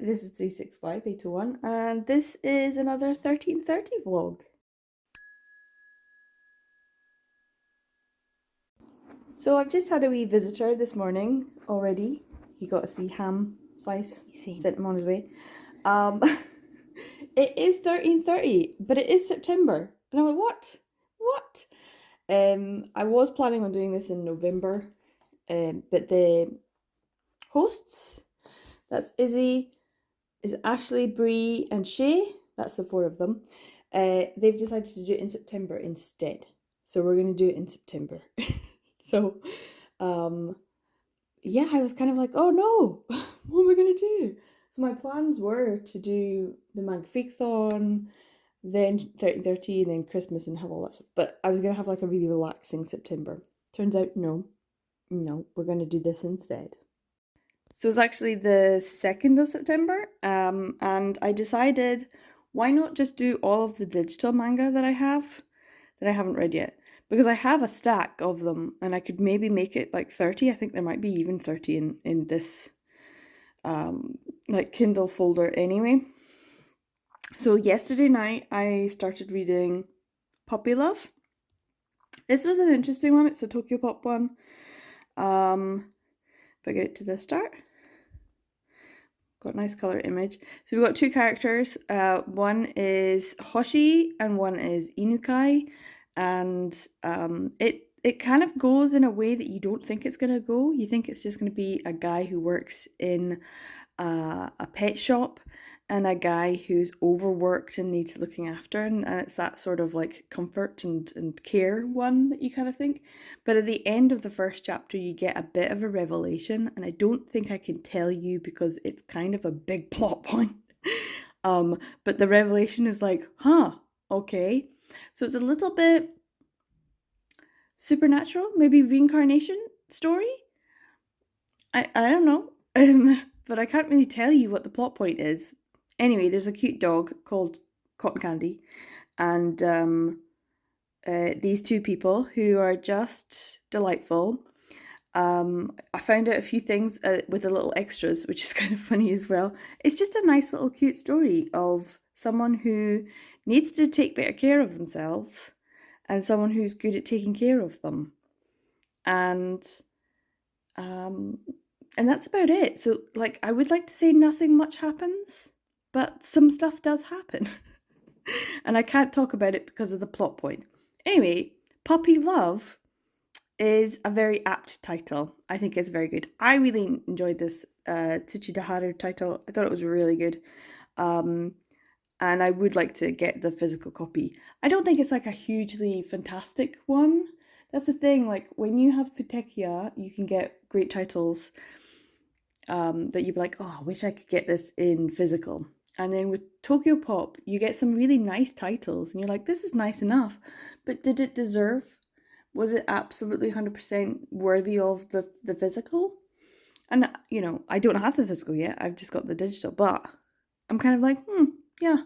this is 365801 and this is another 1330 vlog. So I've just had a wee visitor this morning already. He got us wee ham slice, sent him on his way. It is 1330, but it is September. And I'm like, what? What? I was planning on doing this in November, but the hosts, that's Izzy, is Ashley, Bree, and Shay. That's the four of them. They've decided to do it in September instead. So we're going to do it in September. So, yeah, I was kind of like, oh no, what am I going to do? So my plans were to do the Manga Freakathon, then 1330, and then Christmas and have all that stuff. But I was going to have like a really relaxing September. Turns out, no, we're going to do this instead. So it's actually the 2nd of September, and I decided, why not just do all of the digital manga that I haven't read yet? Because I have a stack of them, and I could maybe make it like 30. I think there might be even 30 in this like Kindle folder anyway. So yesterday night I started reading Puppy Love. This was an interesting one. It's a Tokyo Pop one. If I get it to the start. Got a nice colour image. So we've got two characters. One is Hoshi and one is Inukai. And it kind of goes in a way that you don't think it's going to go. You think it's just going to be a guy who works in a pet shop and a guy who's overworked and needs looking after, and it's that sort of like comfort and care one that you kind of think. But at the end of the first chapter you get a bit of a revelation, and I don't think I can tell you because it's kind of a big plot point. But the revelation is like, okay. So it's a little bit supernatural, maybe reincarnation story. I don't know. But I can't really tell you what the plot point is. Anyway, there's a cute dog called Cotton Candy, and these two people who are just delightful. I found out a few things with the little extras, which is kind of funny as well. It's just a nice little cute story of someone who needs to take better care of themselves and someone who's good at taking care of them. And that's about it. So, like, I would like to say nothing much happens, but some stuff does happen. And I can't talk about it because of the plot point. Anyway, Puppy Love is a very apt title. I think it's very good. I really enjoyed this Tsuchida Haru title. I thought it was really good. And I would like to get the physical copy. I don't think it's like a hugely fantastic one. That's the thing, like when you have Futekia, you can get great titles that you'd be like, oh, I wish I could get this in physical. And then with Tokyo Pop, you get some really nice titles, and you're like, this is nice enough, but did it deserve? Was it absolutely 100% worthy of the physical? And, you know, I don't have the physical yet, I've just got the digital, but I'm kind of like, yeah.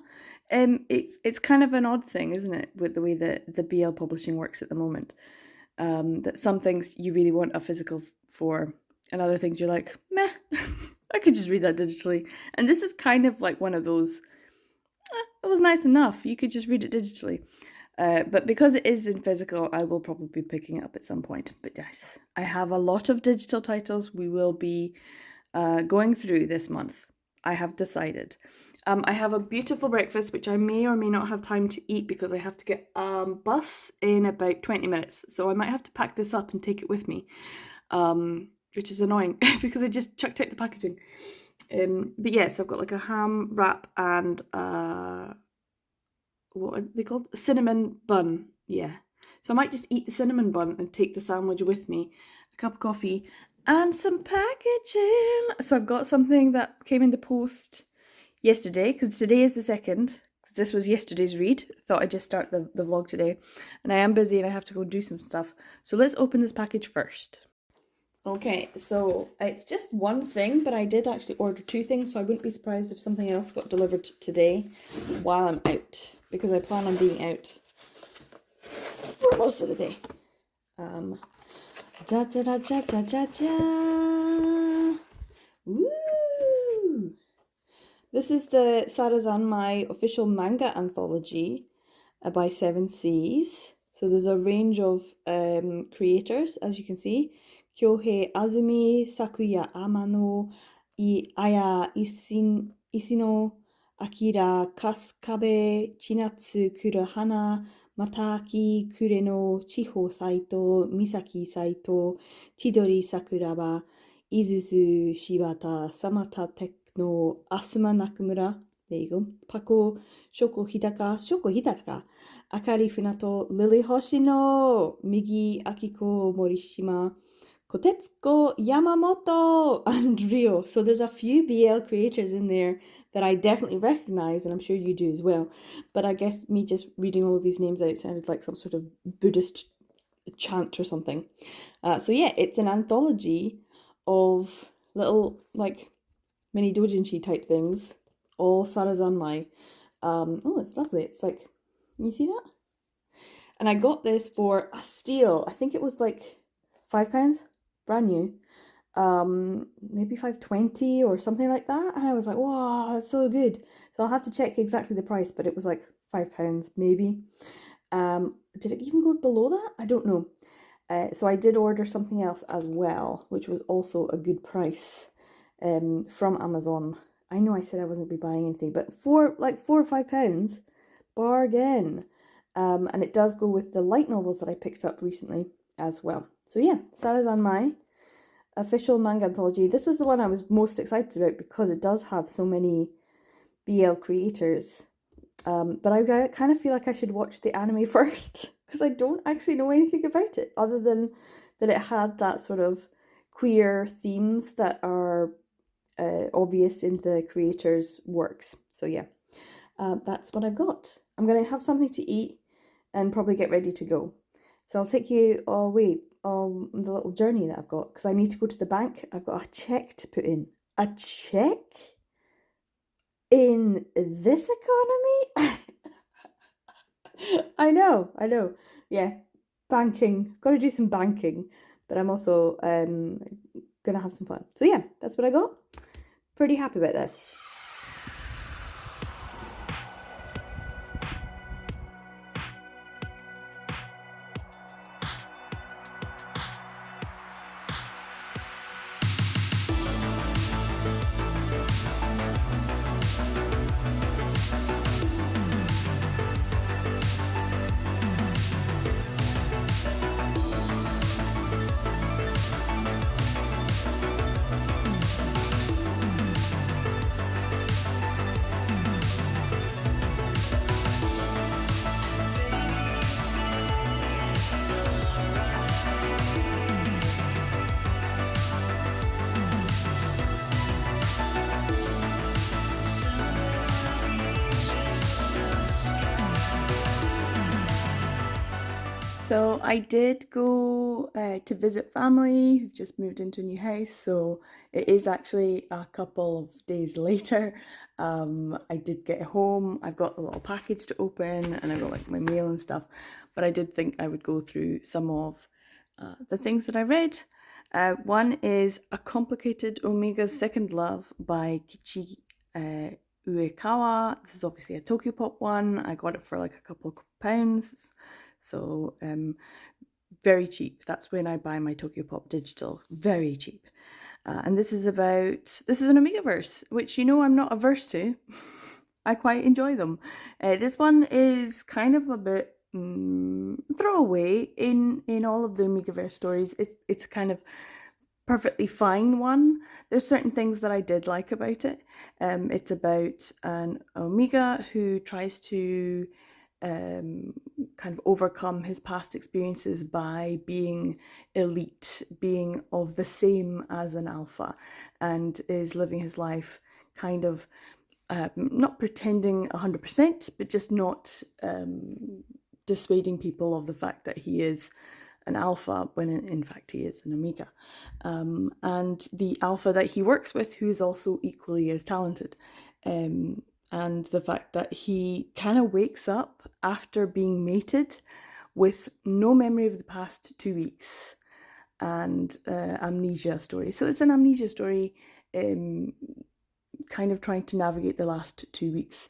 It's kind of an odd thing, isn't it, with the way that the BL publishing works at the moment. That some things you really want a physical for, and other things you're like, meh, I could just read that digitally. And this is kind of like one of those, it was nice enough, you could just read it digitally. But because it is in physical, I will probably be picking it up at some point. But yes, I have a lot of digital titles we will be going through this month. I have decided. I have a beautiful breakfast, which I may or may not have time to eat because I have to get a bus in about 20 minutes. So I might have to pack this up and take it with me, which is annoying because I just chucked out the packaging. But yes, I've got like a ham wrap and what are they called? A cinnamon bun. Yeah. So I might just eat the cinnamon bun and take the sandwich with me, a cup of coffee and some packaging. So I've got something that came in the post yesterday, because today is the 2nd, because this was yesterday's read. Thought I'd just start the vlog today, and I am busy and I have to go do some stuff. So let's open this package first. Okay, so it's just one thing, but I did actually order 2 things, so I wouldn't be surprised if something else got delivered today while I'm out, because I plan on being out for most of the day. Da da da da da da da. Woo! This is the Sarazanmai official manga anthology by Seven Seas. So there's a range of creators, as you can see. Kyohei Azumi, Sakuya Amano, Aya Isino, Akira Kasukabe, Chinatsu Kurohana, Mataki Kureno, Chiho Saito, Misaki Saito, Chidori Sakuraba, Izuzu Shibata, Samata Tekno, Asuma Nakamura. There you go. Pako Shoko Hidaka, Akari Funato, Lily Hoshino, Migi Akiko Morishima, Kotetsuko Yamamoto, and Ryo. So there's a few BL creators in there that I definitely recognize, and I'm sure you do as well. But I guess me just reading all of these names out sounded like some sort of Buddhist chant or something. So yeah, it's an anthology of little like mini doujinshi type things, all Sarazanmai. Oh, it's lovely. It's like, you see that? And I got this for a steal. I think it was like £5, brand new. Maybe 5.20 or something like that. And I was like, wow, that's so good. So I'll have to check exactly the price, but it was like £5 maybe. Did it even go below that? I don't know. So I did order something else as well, which was also a good price from Amazon. I know I said I wasn't be buying anything, but for like £4 or £5, bargain. And it does go with the light novels that I picked up recently as well. So yeah, Sarazanmai official manga anthology. This is the one I was most excited about because it does have so many BL creators. But I kind of feel like I should watch the anime first because I don't actually know anything about it other than that it had that sort of queer themes that are obvious in the creators' works. So yeah, that's what I've got. I'm going to have something to eat and probably get ready to go. So I'll take you away on the little journey that I've got because I need to go to the bank. I've got a check to put in. A check? In this economy? I know. Yeah, banking. Got to do some banking, but I'm also gonna have some fun. So yeah, that's what I got. Pretty happy about this. So I did go to visit family who've just moved into a new house. So it is actually a couple of days later. I did get home. I've got a little package to open and I got like my mail and stuff. But I did think I would go through some of the things that I read. One is A Complicated Omega's Second Love by Kichi Uekawa. This is obviously a Tokyopop one. I got it for like a couple of pounds. So very cheap. That's when I buy my Tokyopop digital. Very cheap. And this is an Omegaverse, which you know I'm not averse to. I quite enjoy them. This one is kind of a bit throwaway in all of the Omegaverse stories. It's kind of perfectly fine one. There's certain things that I did like about it. It's about an Omega who tries to kind of overcome his past experiences by being elite, being of the same as an alpha, and is living his life kind of not pretending 100%, but just not dissuading people of the fact that he is an alpha when in fact he is an omega. And the alpha that he works with, who is also equally as talented. And the fact that he kind of wakes up after being mated with no memory of the past 2 weeks and amnesia story. So it's an amnesia story kind of trying to navigate the last 2 weeks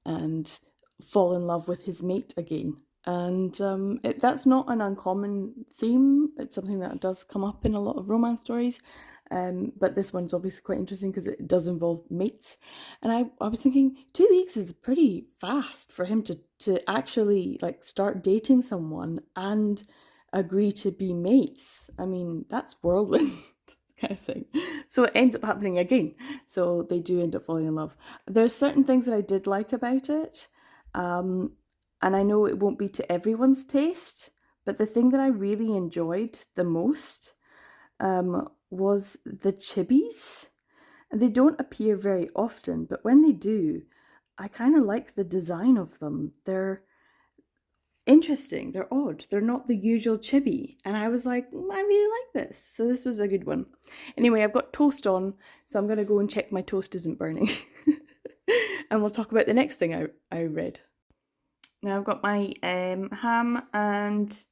and fall in love with his mate again. And that's not an uncommon theme. It's something that does come up in a lot of romance stories. But this one's obviously quite interesting because it does involve mates. And I was thinking 2 weeks is pretty fast for him to actually like start dating someone and agree to be mates. I mean, that's whirlwind kind of thing. So it ends up happening again. So they do end up falling in love. There's certain things that I did like about it. And I know it won't be to everyone's taste, but the thing that I really enjoyed the most was the chibis. And they don't appear very often, but when they do, I kind of like the design of them. They're interesting, they're odd, they're not the usual chibi. And I was like, I really like this. So this was a good one. Anyway, I've got toast on, so I'm going to go and check my toast isn't burning. And we'll talk about the next thing I read. Now I've got my ham and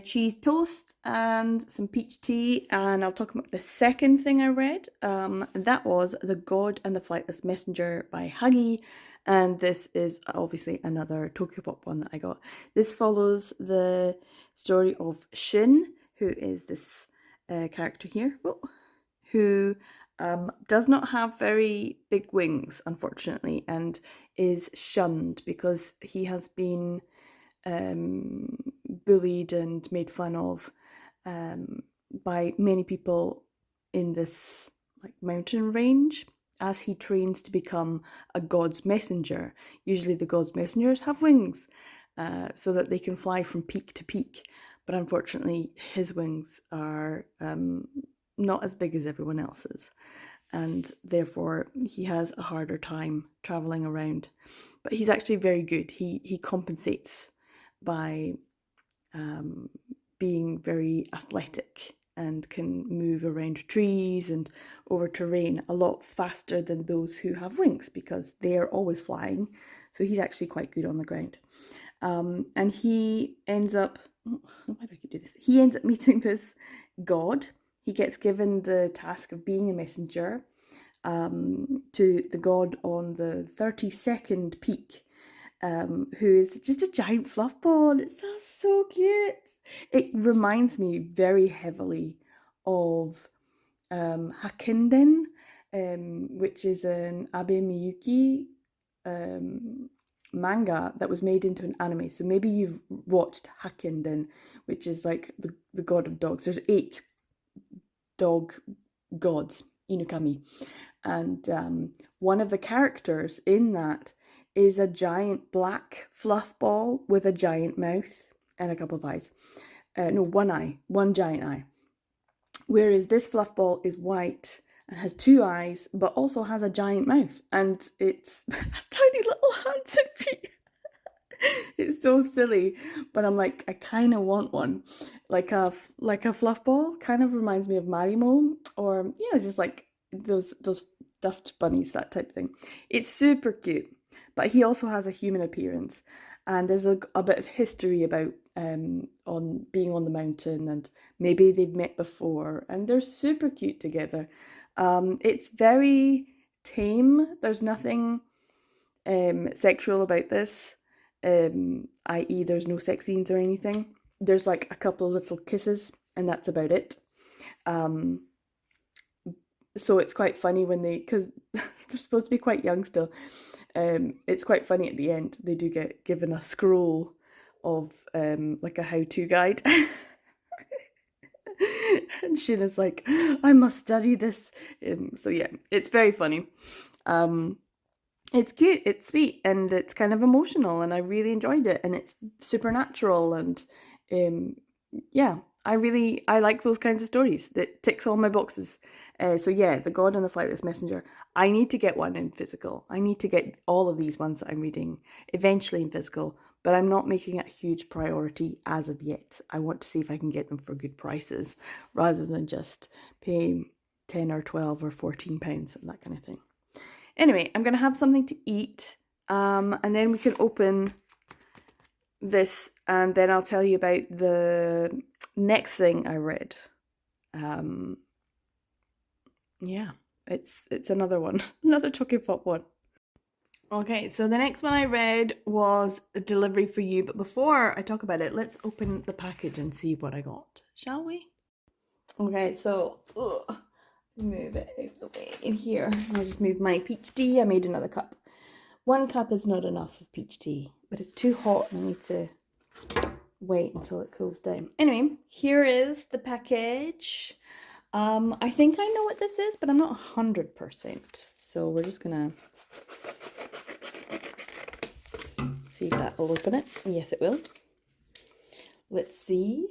cheese toast and some peach tea, and I'll talk about the second thing I read. That was The God and the Flightless Messenger by Huggy, and this is obviously another Tokyopop one that I got. This follows the story of Shin, who is this character here, who does not have very big wings, unfortunately, and is shunned because he has been bullied and made fun of by many people in this like mountain range as he trains to become a god's messenger. Usually the god's messengers have wings so that they can fly from peak to peak, but unfortunately his wings are not as big as everyone else's, and therefore he has a harder time traveling around. But he's actually very good. He compensates by being very athletic and can move around trees and over terrain a lot faster than those who have wings because they are always flying. So he's actually quite good on the ground. And he ends up, why do I keep doing this? He ends up meeting this god. He gets given the task of being a messenger to the god on the 32nd peak, who is just a giant fluff ball, and it's so cute. It reminds me very heavily of Hakinden, which is an Abe Miyuki manga that was made into an anime. So maybe you've watched Hakinden, which is like the god of dogs. There's 8 dog gods, Inukami. And one of the characters in that is a giant black fluff ball with a giant mouth and a couple of eyes. No, one giant eye. Whereas this fluff ball is white and has 2 eyes, but also has a giant mouth. And it's has tiny little hands and feet. It's so silly, but I'm like, I kind of want one. Like a fluff ball. Kind of reminds me of Marimo, or, just like those dust bunnies, that type of thing. It's super cute. But he also has a human appearance, and there's a bit of history about on being on the mountain, and maybe they've met before, and they're super cute together. It's very tame. There's nothing sexual about this, i.e. there's no sex scenes or anything. There's like a couple of little kisses, and that's about it. So it's quite funny when because they're supposed to be quite young still. It's quite funny at the end. They do get given a scroll of like a how-to guide. And Shina's like, I must study this. So yeah, it's very funny. It's cute, it's sweet, and it's kind of emotional, and I really enjoyed it, and it's supernatural, and yeah, I like those kinds of stories. That ticks all my boxes. So yeah, The God and the Flightless Messenger. I need to get one in physical. I need to get all of these ones that I'm reading eventually in physical, but I'm not making it a huge priority as of yet. I want to see if I can get them for good prices rather than just paying 10 or 12 or 14 pounds and that kind of thing. Anyway, I'm going to have something to eat, and then we can open this, and then I'll tell you about the next thing I read. Yeah. It's another one, another Tokyopop one. Okay, so the next one I read was a delivery for you, but before I talk about it, let's open the package and see what I got, shall we? Okay, so move it out of the way in here. I'll just move my peach tea. I made another cup. One cup is not enough of peach tea, but it's too hot and I need to wait until it cools down. Anyway, here is the package. I think I know what this is, but I'm not 100%. So we're just gonna see if that will open it. Yes, it will. Let's see.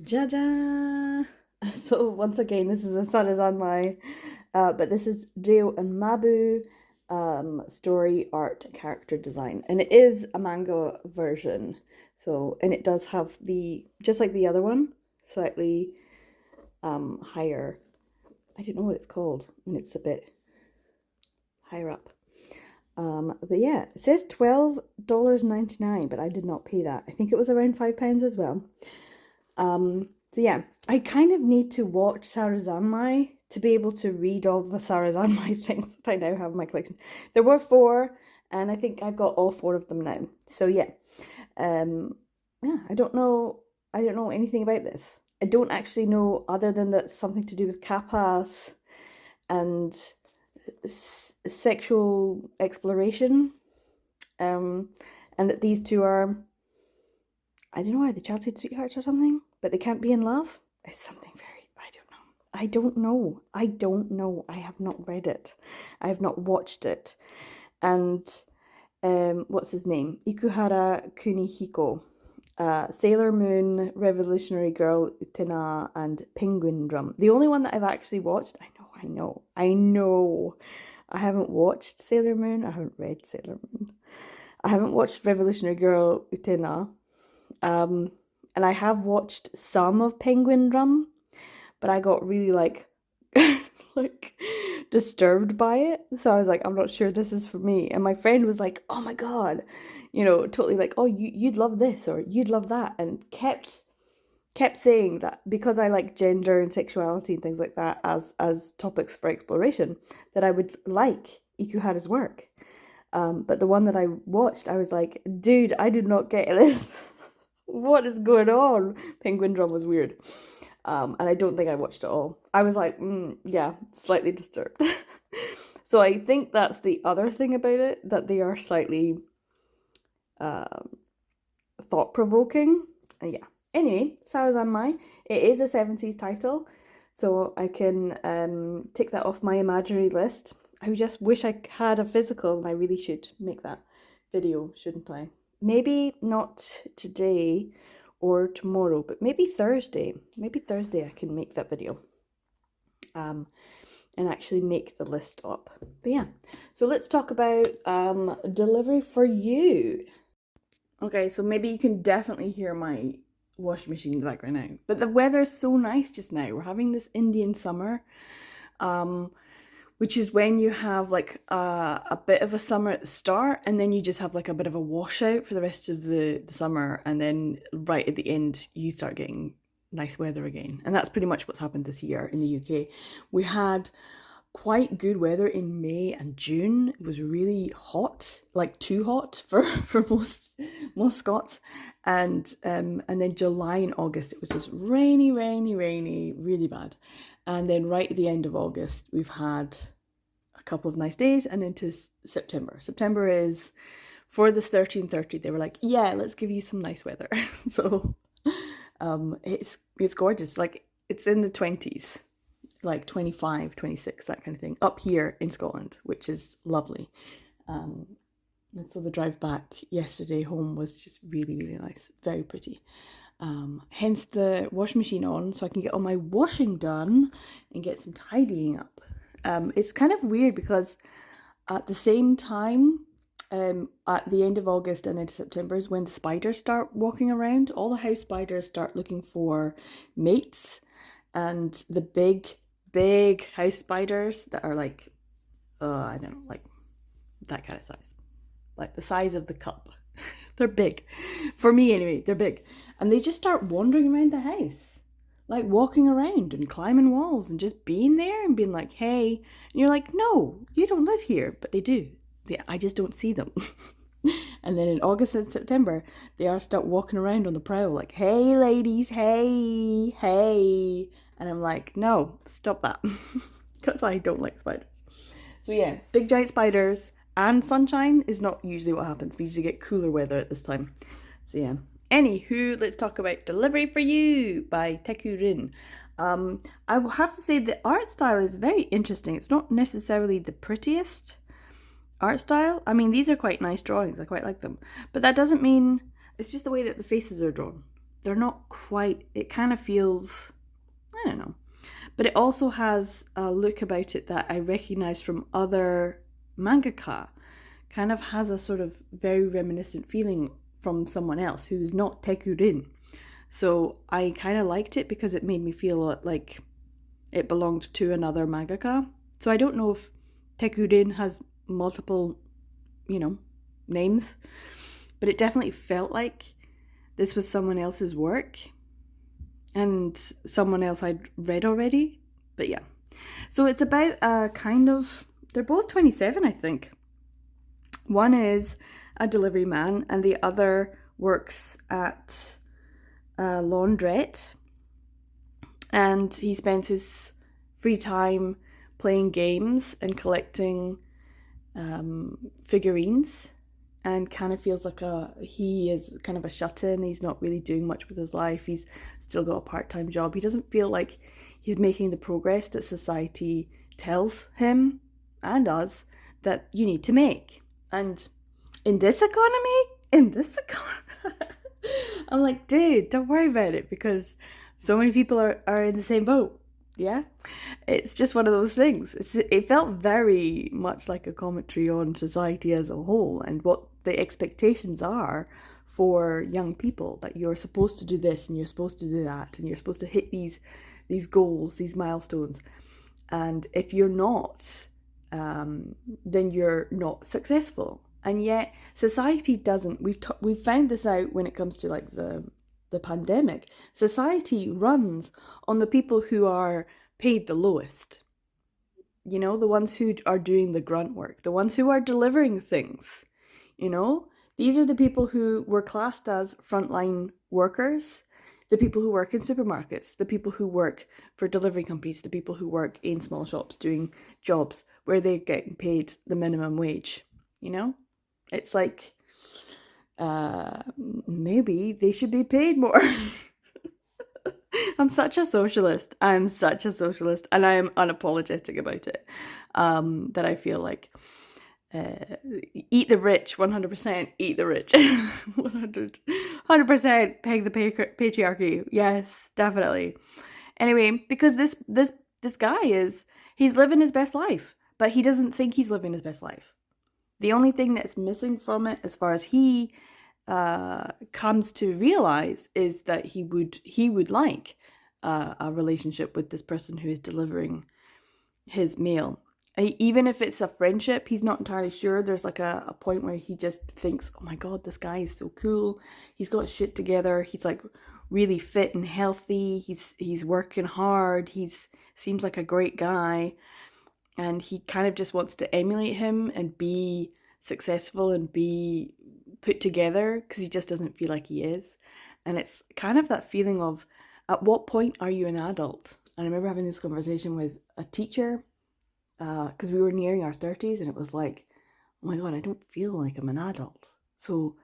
Jaja! So once again, this is a Sarazanmai, but this is Ryo and Mabu story art character design, and it is a manga version. So, and it does have the, just like the other one, slightly higher. I don't know what it's called when it's a bit higher up. But yeah, it says $12.99, but I did not pay that. I think it was around £5 as well. So yeah, I kind of need to watch Sarazanmai to be able to read all the Sarazanmai things that I now have in my collection. There were 4, and I think I've got all 4 of them now. So yeah, yeah, I don't know anything about this. I don't actually know, other than that something to do with kappas and sexual exploration, and that these two are, I don't know, are they childhood sweethearts or something? But they can't be in love? It's something very, I don't know. I have not read it. I have not watched it. And what's his name? Ikuhara Kunihiko. Sailor Moon, Revolutionary Girl, Utena, and Penguin Drum. The only one that I've actually watched, I know. I haven't watched Sailor Moon. I haven't read Sailor Moon. I haven't watched Revolutionary Girl, Utena. And I have watched some of Penguin Drum, but I got really like disturbed by it. So I was like, I'm not sure this is for me. And my friend was like, oh my god, you know, totally like, oh, you'd love this or you'd love that, and kept saying that because I like gender and sexuality and things like that as topics for exploration, that I would like Ikuhara's work. But the one that I watched, I was like, dude, I did not get this. What is going on? Penguin Drum was weird. And I don't think I watched it all. I was like, yeah, slightly disturbed. So I think that's the other thing about it, that they are slightly thought-provoking. Yeah. Anyway, Sarazanmai. It is a 7 Seas title, so I can tick that off my imaginary list. I just wish I had a physical, and I really should make that video, shouldn't I? Maybe not today or tomorrow, but maybe Thursday. Maybe Thursday I can make that video. And actually make the list up. But yeah, so let's talk about delivery for you. Okay, so maybe you can definitely hear my washing machine in the background now. But the weather's so nice just now. We're having this Indian summer, which is when you have like a bit of a summer at the start, and then you just have like a bit of a washout for the rest of the summer, and then right at the end you start getting nice weather again. And that's pretty much what's happened this year in the UK. We had quite good weather in May and June. It was really hot, like too hot for most Scots, and then July and August it was just rainy, really bad. And then right at the end of August we've had a couple of nice days, and into September. September is for this 1330. They were like, yeah, let's give you some nice weather. So it's gorgeous. Like it's in the 20s, like 25, 26, that kind of thing, up here in Scotland, which is lovely. And so the drive back yesterday home was just really nice, very pretty. Hence the washing machine on, so I can get all my washing done and get some tidying up. It's kind of weird because at the same time, at the end of August and into September is when the spiders start walking around. All the house spiders start looking for mates, and the big house spiders that are like, I don't know, like that kind of size, like the size of the cup. They're big. For me anyway, they're big. And they just start wandering around the house. like walking around and climbing walls and just being there and being like, hey. And you're like, no, you don't live here. But they do. I just don't see them. And then in August and September, they are start walking around on the prowl like, hey, ladies, hey, hey. And I'm like, no, stop that. Because I don't like spiders. So yeah, big giant spiders and sunshine is not usually what happens. We usually get cooler weather at this time. So yeah. Anywho, let's talk about Delivery for You by Tekurin. I will have to say the art style is very interesting. It's not necessarily the prettiest art style. I mean, these are quite nice drawings. I quite like them. But that doesn't mean... It's just the way that the faces are drawn. They're not quite... It kind of feels... I don't know. But it also has a look about it that I recognize from other mangaka. Kind of has a sort of very reminiscent feeling from someone else who's not Tekurin. So I kind of liked it because it made me feel like it belonged to another mangaka. So I don't know if Tekurin has multiple, names, but it definitely felt like this was someone else's work and someone else I'd read already. But yeah. So it's about they're both 27, I think. One is a delivery man and the other works at a laundrette. And he spends his free time playing games and collecting figurines, and kind of feels like he is kind of a shut-in. He's not really doing much with his life. He's still got a part-time job. He doesn't feel like he's making the progress that society tells him and us that you need to make. And in this economy, I'm like, dude, don't worry about it, because so many people are in the same boat. Yeah, it's just one of those things. It felt very much like a commentary on society as a whole and what the expectations are for young people, that you're supposed to do this and you're supposed to do that and you're supposed to hit these goals, these milestones. And if you're not, then you're not successful. And yet society doesn't. We've found this out when it comes to like the pandemic. Society runs on the people who are paid the lowest. The ones who are doing the grunt work, the ones who are delivering things. These are the people who were classed as frontline workers, the people who work in supermarkets, the people who work for delivery companies, the people who work in small shops doing jobs where they're getting paid the minimum wage. It's like, maybe they should be paid more. I'm such a socialist. And I am unapologetic about it. That I feel like eat the rich, 100%, eat the rich. 100% peg the patriarchy. Yes, definitely. Anyway, because this guy he's living his best life, but he doesn't think he's living his best life. The only thing that's missing from it, as far as he comes to realize, is that he would like a relationship with this person who is delivering his mail. Even if it's a friendship, he's not entirely sure. There's like a point where he just thinks, oh my god, this guy is so cool. He's got shit together. He's like really fit and healthy. He's working hard. Seems like a great guy. And he kind of just wants to emulate him and be successful and be put together, because he just doesn't feel like he is. And it's kind of that feeling of, at what point are you an adult? And I remember having this conversation with a teacher, because we were nearing our 30s, and it was like, oh my god, I don't feel like I'm an adult. So,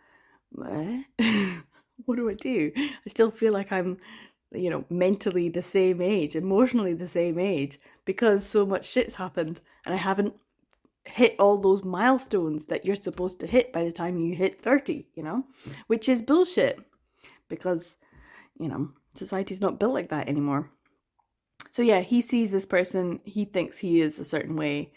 what do I do? I still feel like I'm, mentally the same age, emotionally the same age, because so much shit's happened and I haven't hit all those milestones that you're supposed to hit by the time you hit 30, which is bullshit, because, society's not built like that anymore. So yeah, he sees this person, he thinks he is a certain way.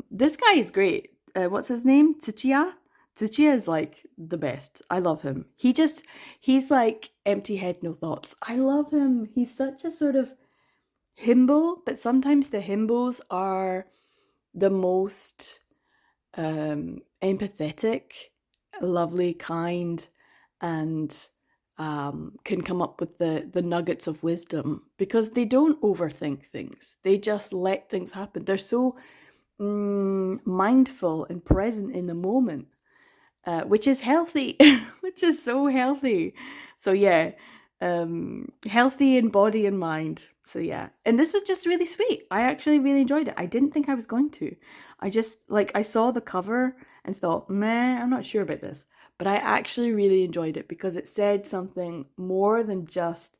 This guy is great. What's his name? Tsuchiya? Tsuchiya is like the best. I love him. He's like empty head, no thoughts. I love him. He's such a sort of himbo, but sometimes the himbos are the most empathetic, lovely, kind, and can come up with the nuggets of wisdom, because they don't overthink things. They just let things happen. They're so mindful and present in the moment, which is healthy, which is so healthy. So yeah, healthy in body and mind. So yeah, and this was just really sweet. I actually really enjoyed it. I didn't think I was going to. I just, like, I saw the cover and thought, meh, I'm not sure about this. But I actually really enjoyed it because it said something more than just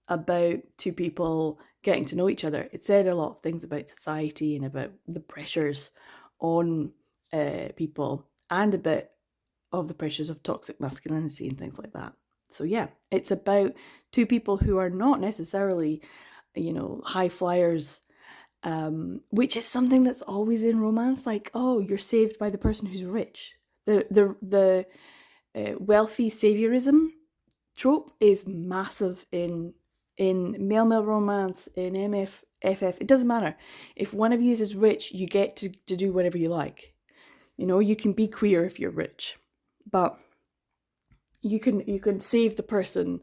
about two people getting to know each other. It said a lot of things about society and about the pressures on people, and a bit of the pressures of toxic masculinity and things like that. So yeah, it's about two people who are not necessarily, high flyers, which is something that's always in romance. Like, oh, you're saved by the person who's rich. The wealthy saviorism trope is massive in male romance, in FF. It doesn't matter. If one of you is rich, you get to do whatever you like. You can be queer if you're rich, but you can save the person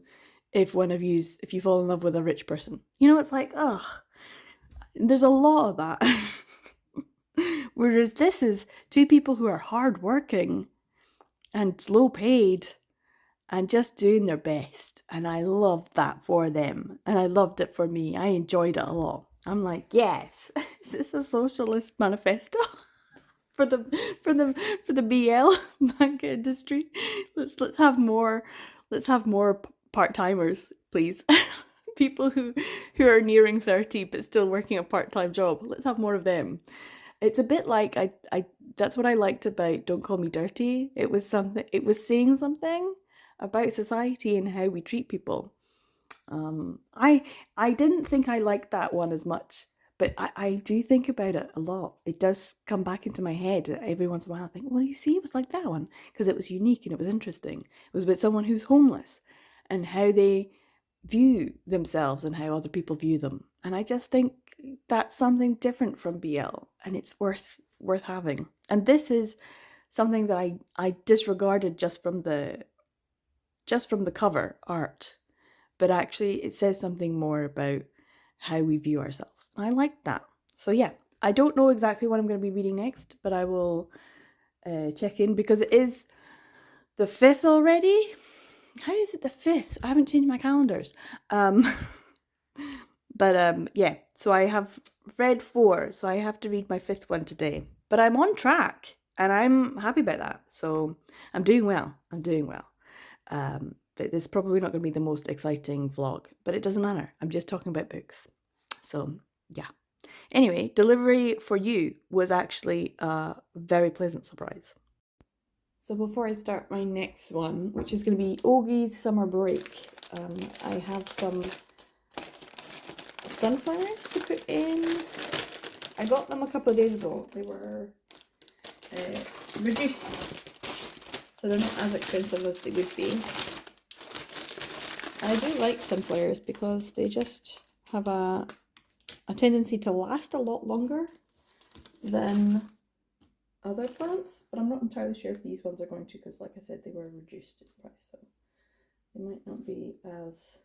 if if you fall in love with a rich person. It's like, ugh, there's a lot of that. Whereas this is two people who are hardworking and low paid and just doing their best. And I loved that for them. And I loved it for me. I enjoyed it a lot. I'm like, yes, is this a socialist manifesto for the BL manga industry? Let's have more part-timers, please. People who are nearing 30 but still working a part-time job. Let's have more of them. It's a bit like I that's what I liked about Don't Call Me Dirty. It was saying something about society and how we treat people. I didn't think I liked that one as much, but I do think about it a lot. It does come back into my head every once in a while. I think, well, you see, it was like that one because it was unique and it was interesting. It was about someone who's homeless and how they view themselves and how other people view them. And I just think that's something different from BL, and it's worth having. And this is something that I disregarded just from the cover art, but actually it says something more about how we view ourselves. I like that. So yeah, I don't know exactly what I'm going to be reading next, but I will check in because it is the 5th already. How is it the 5th? I haven't changed my calendars. But yeah, so I have read 4, so I have to read my 5th one today. But I'm on track, and I'm happy about that. So I'm doing well. But it's probably not going to be the most exciting vlog, but it doesn't matter. I'm just talking about books. So yeah. Anyway, delivery for you was actually a very pleasant surprise. So before I start my next one, which is going to be Ogie's Summer Break, I have some sunflowers to put in. I got them a couple of days ago. They were reduced, so they're not as expensive as they would be. I do like sunflowers because they just have a tendency to last a lot longer than other plants, but I'm not entirely sure if these ones are going to, because like I said, they were reduced in price, so they might not be as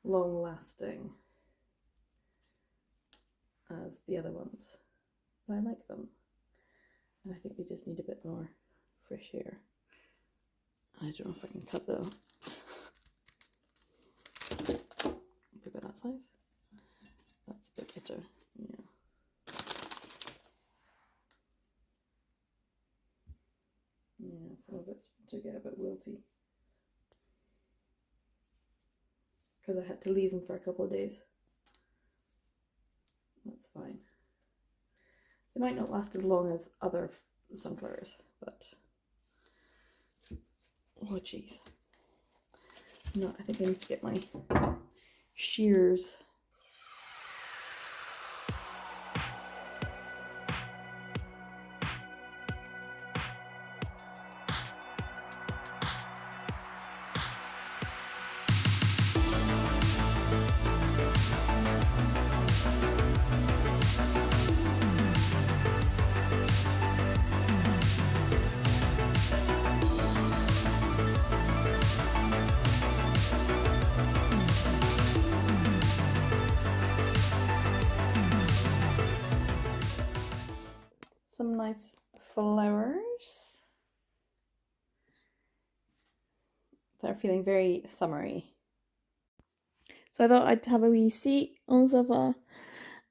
long lasting as the other ones, but I like them, and I think they just need a bit more fresh air. I don't know if I can cut though. About that size. That's a bit better. Yeah. Yeah, some of it's to get a bit wilty because I had to leave them for a couple of days. That's fine. They might not last as long as other sunflowers, but oh jeez. No, I think I need to get my shears. some nice flowers. They're feeling very summery. So I thought I'd have a wee seat on the sofa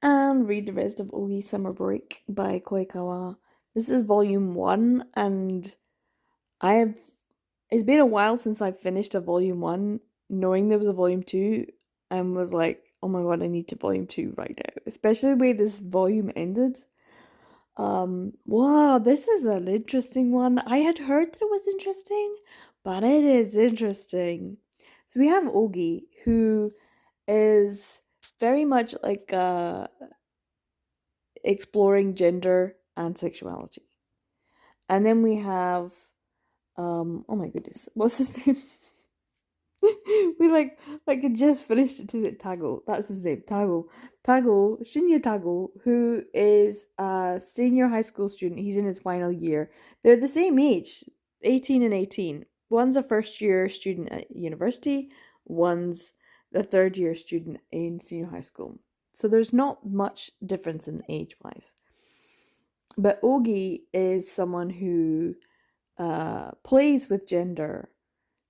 and read the rest of Ogi Summer Break by Koikawa. This is volume 1, and I have. It's been a while since I finished a volume 1, knowing there was a volume 2, and was like, oh my god, I need to volume 2 right now. Especially the way this volume ended. Wow, this is an interesting one. I had heard that it was interesting, but it is interesting. So we have Ogi, who is very much like exploring gender and sexuality. And then we have oh my goodness, what's his name? we it just finished it to Tago. That's his name, Tago. Shinya Tago, who is a senior high school student. He's in his final year. They're the same age, 18 and 18. One's a first year student at university, one's the third year student in senior high school. So there's not much difference in age wise. But Ogi is someone who plays with gender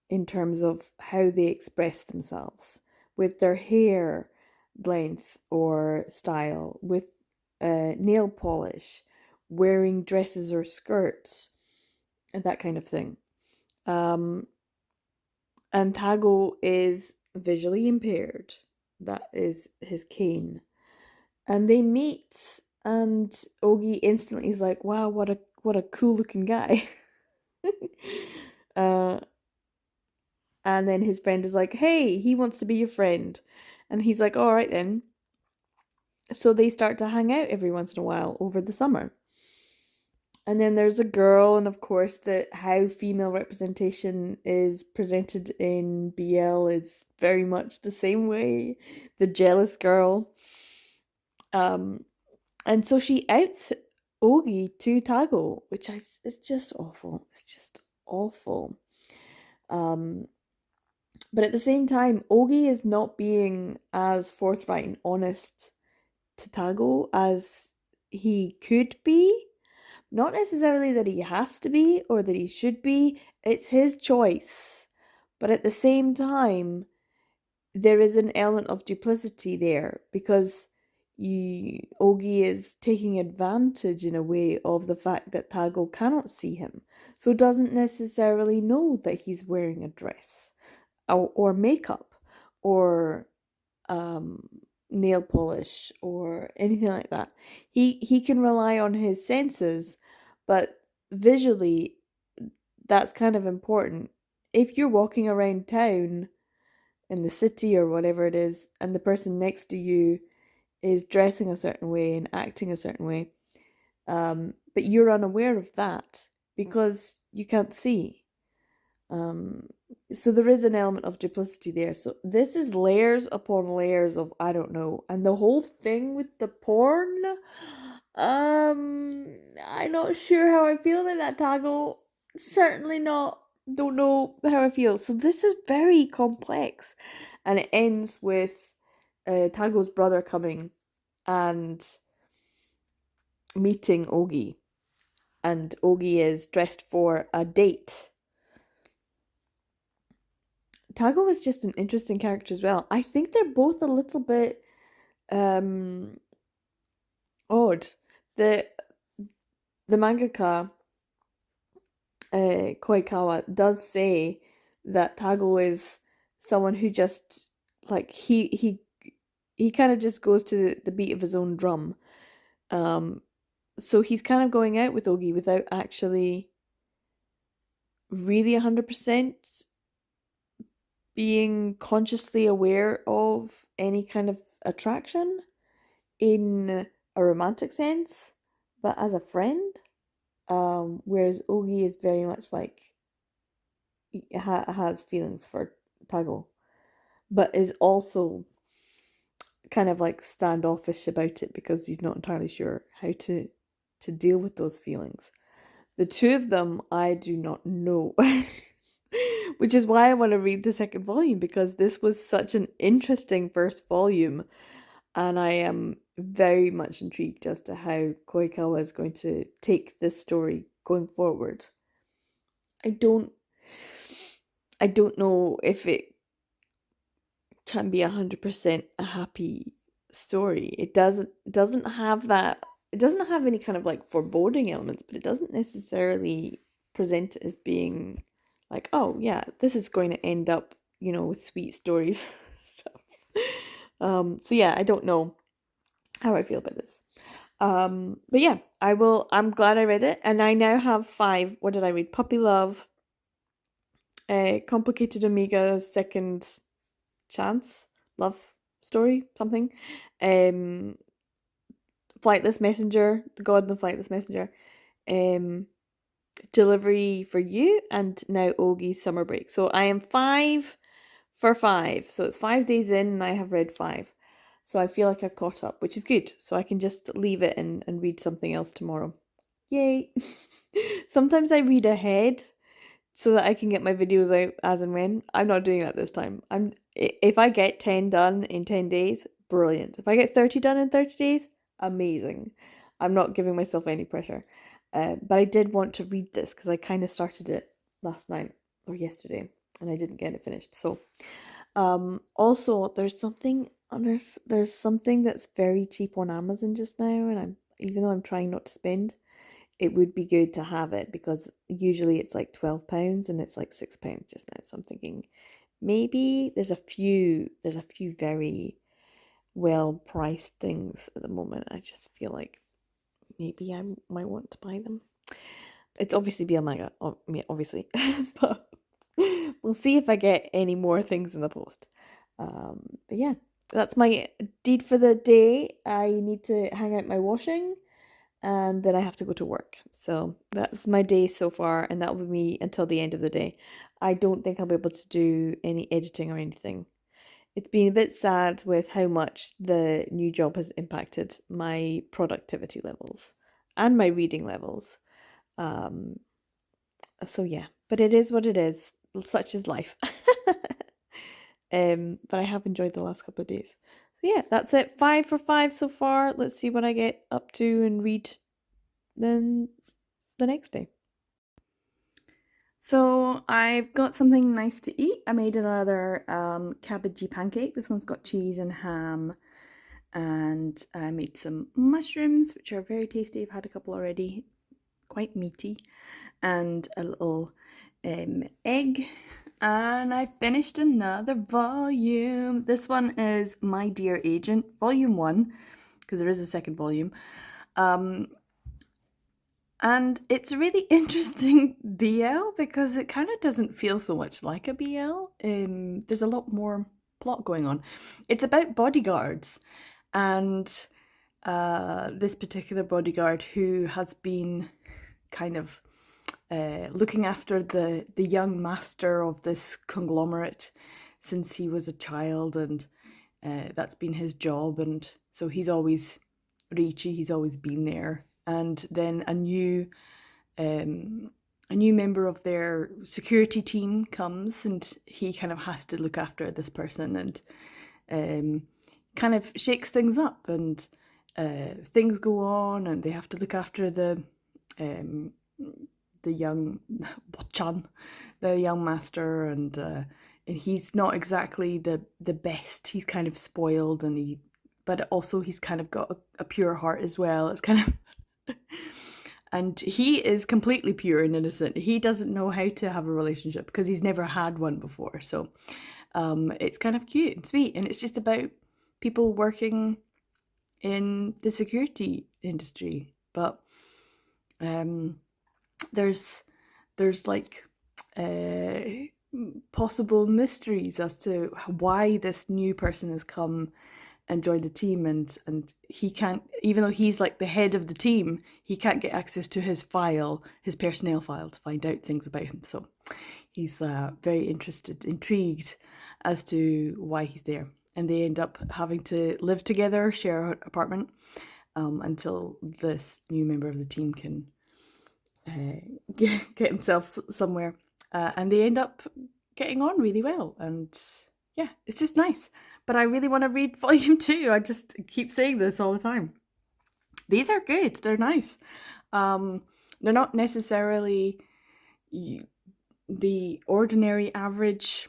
in terms of how they express themselves with their hair length or style, with nail polish, wearing dresses or skirts, and that kind of thing. And Tago is visually impaired. That is his cane. And they meet, and Ogi instantly is like, "Wow, what a cool looking guy." uh, And then his friend is like, hey, he wants to be your friend. And he's like, all right then. So they start to hang out every once in a while over the summer. And then there's a girl, and of course, how female representation is presented in BL is very much the same way. The jealous girl. And so she outs Ogi to Tago, which is just awful. It's just awful. But at the same time, Ogi is not being as forthright and honest to Tago as he could be. Not necessarily that he has to be or that he should be, it's his choice. But at the same time, there is an element of duplicity there because Ogi is taking advantage in a way of the fact that Tago cannot see him, so doesn't necessarily know that he's wearing a dress or makeup or nail polish or anything like that. He can rely on his senses, but visually that's kind of important. If you're walking around town in the city or whatever it is, and the person next to you is dressing a certain way and acting a certain way, but you're unaware of that because you can't see. So there is an element of duplicity there. So this is layers upon layers of I don't know. And the whole thing with the porn, I'm not sure how I feel about that, Tago. Certainly not. Don't know how I feel. So this is very complex. And it ends with Tago's brother coming and meeting Ogi. And Ogi is dressed for a date. Tago is just an interesting character as well. I think they're both a little bit odd. The the mangaka Koikawa does say that Tago is someone who just like he kind of just goes to the beat of his own drum. So he's kind of going out with Ogi without actually really 100% being consciously aware of any kind of attraction in a romantic sense, but as a friend. Whereas Ogi is very much like has feelings for Tago, but is also kind of like standoffish about it because he's not entirely sure how to deal with those feelings. The two of them, I do not know. Which is why I want to read the second volume, because this was such an interesting first volume, and I am very much intrigued as to how Koikawa is going to take this story going forward. I don't I don't know if it can be 100% a happy story. It doesn't have that, it doesn't have any kind of like foreboding elements, but it doesn't necessarily present it as being like, oh yeah, this is going to end up, with sweet stories stuff. So yeah, I don't know how I feel about this. But yeah, I'm glad I read it, and I now have five. What did I read? Puppy Love, Complicated Amiga, Second Chance, Love Story, something. Um, Flightless Messenger, The God and the Flightless Messenger. Um, Delivery for You, and now Ogie's Summer Break. So I am 5 for 5. So it's 5 days in, and I have read 5. So I feel like I've caught up, which is good. So I can just leave it and read something else tomorrow. Yay! Sometimes I read ahead so that I can get my videos out as and when. I'm not doing that this time. If I get 10 done in 10 days, brilliant. If I get 30 done in 30 days, amazing. I'm not giving myself any pressure. But I did want to read this because I kind of started it last night or yesterday and I didn't get it finished. So, also there's something that's very cheap on Amazon just now, and even though I'm trying not to spend, it would be good to have it because usually it's like £12 and it's like £6 just now. So I'm thinking maybe there's a few very well priced things at the moment. I just feel like maybe I might want to buy them. It's obviously BL Manga, obviously, but we'll see if I get any more things in the post. But yeah, that's my deed for the day. I need to hang out my washing and then I have to go to work. So that's my day so far, and that will be me until the end of the day. I don't think I'll be able to do any editing or anything. It's been a bit sad with how much the new job has impacted my productivity levels and my reading levels. Um, so yeah, but it is what it is. Such is life. But I have enjoyed the last couple of days. So yeah, that's it. 5 for 5 so far. Let's see what I get up to and read then the next day. So I've got something nice to eat. I made another cabbagey pancake. This one's got cheese and ham. And I made some mushrooms, which are very tasty. I've had a couple already, quite meaty. And a little egg. And I finished another volume. This one is My Dear Agent, Volume 1, because there is a second volume. And it's a really interesting BL because it kind of doesn't feel so much like a BL. There's a lot more plot going on. It's about bodyguards, and this particular bodyguard who has been kind of looking after the young master of this conglomerate since he was a child, and that's been his job. And so he's always Raichi, he's always been there. And then a new member of their security team comes, and he kind of has to look after this person and kind of shakes things up, and things go on, and they have to look after the young Bochan, the young master, and he's not exactly the best. He's kind of spoiled, but also he's kind of got a pure heart as well. It's kind of and he is completely pure and innocent. He doesn't know how to have a relationship because he's never had one before. So it's kind of cute and sweet, and it's just about people working in the security industry. But there's like possible mysteries as to why this new person has come and joined the team, and he can't, even though he's like the head of the team, he can't get access to his personnel file, to find out things about him. So he's very intrigued as to why he's there, and they end up having to live together, share an apartment, until this new member of the team can get himself somewhere, and they end up getting on really well. And yeah, it's just nice. But I really want to read volume 2. I just keep saying this all the time. These are good. They're nice. They're not necessarily the ordinary average.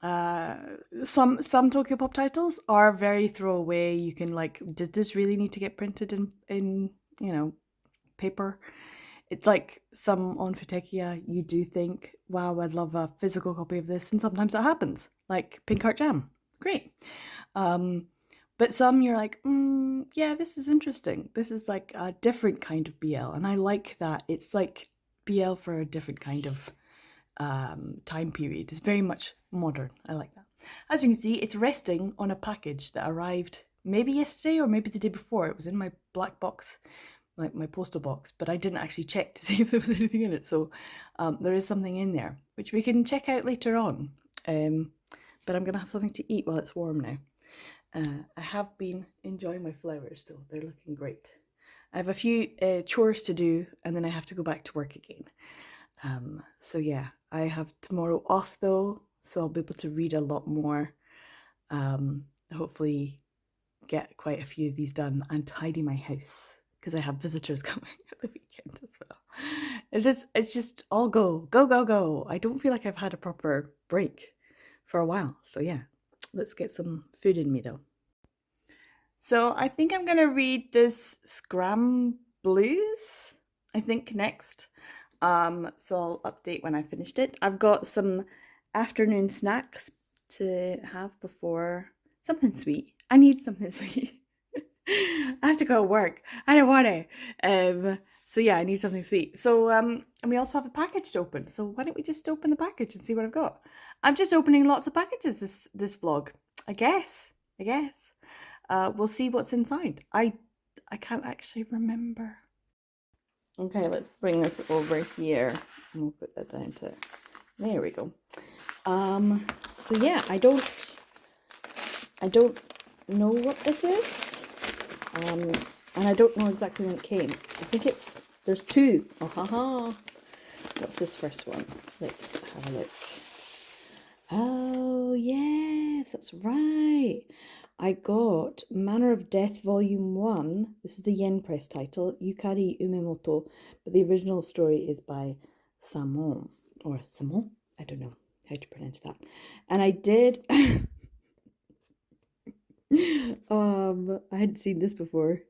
Some Tokyopop titles are very throwaway. You can like, did this really need to get printed in paper? It's like some on Futekia, you do think, wow, I'd love a physical copy of this, and sometimes that happens. Like Pink Heart Jam, great. But some you're like, yeah, this is interesting. This is like a different kind of BL, and I like that. It's like BL for a different kind of time period. It's very much modern. I like that. As you can see, it's resting on a package that arrived maybe yesterday or maybe the day before. It was in my black box, like my postal box, but I didn't actually check to see if there was anything in it. So there is something in there, which we can check out later on. But I'm going to have something to eat while it's warm now. I have been enjoying my flowers though. They're looking great. I have a few chores to do and then I have to go back to work again. So yeah, I have tomorrow off though, so I'll be able to read a lot more. Hopefully get quite a few of these done and tidy my house because I have visitors coming at the weekend as well. It's just all go. I don't feel like I've had a proper break for a while. So yeah, let's get some food in me though. So I think I'm gonna read this Scram Blues, I think, next. So I'll update when I finished it. I've got some afternoon snacks to have before something sweet. I need something sweet. I have to go to work. I don't want to. So yeah, I need something sweet. So and we also have a package to open. So why don't we just open the package and see what I've got? I'm just opening lots of packages this vlog. I guess. We'll see what's inside. I can't actually remember. Okay, let's bring this over here and we'll put that down to there we go. So yeah, I don't know what this is. And I don't know exactly when it came. I think there's two. Oh, haha. What's this first one? Let's have a look. Oh, yes, that's right. I got Manner of Death Volume 1. This is the Yen Press title, Yukari Umemoto, but the original story is by Samon, or Samon? I don't know how to pronounce that. And I did... I hadn't seen this before.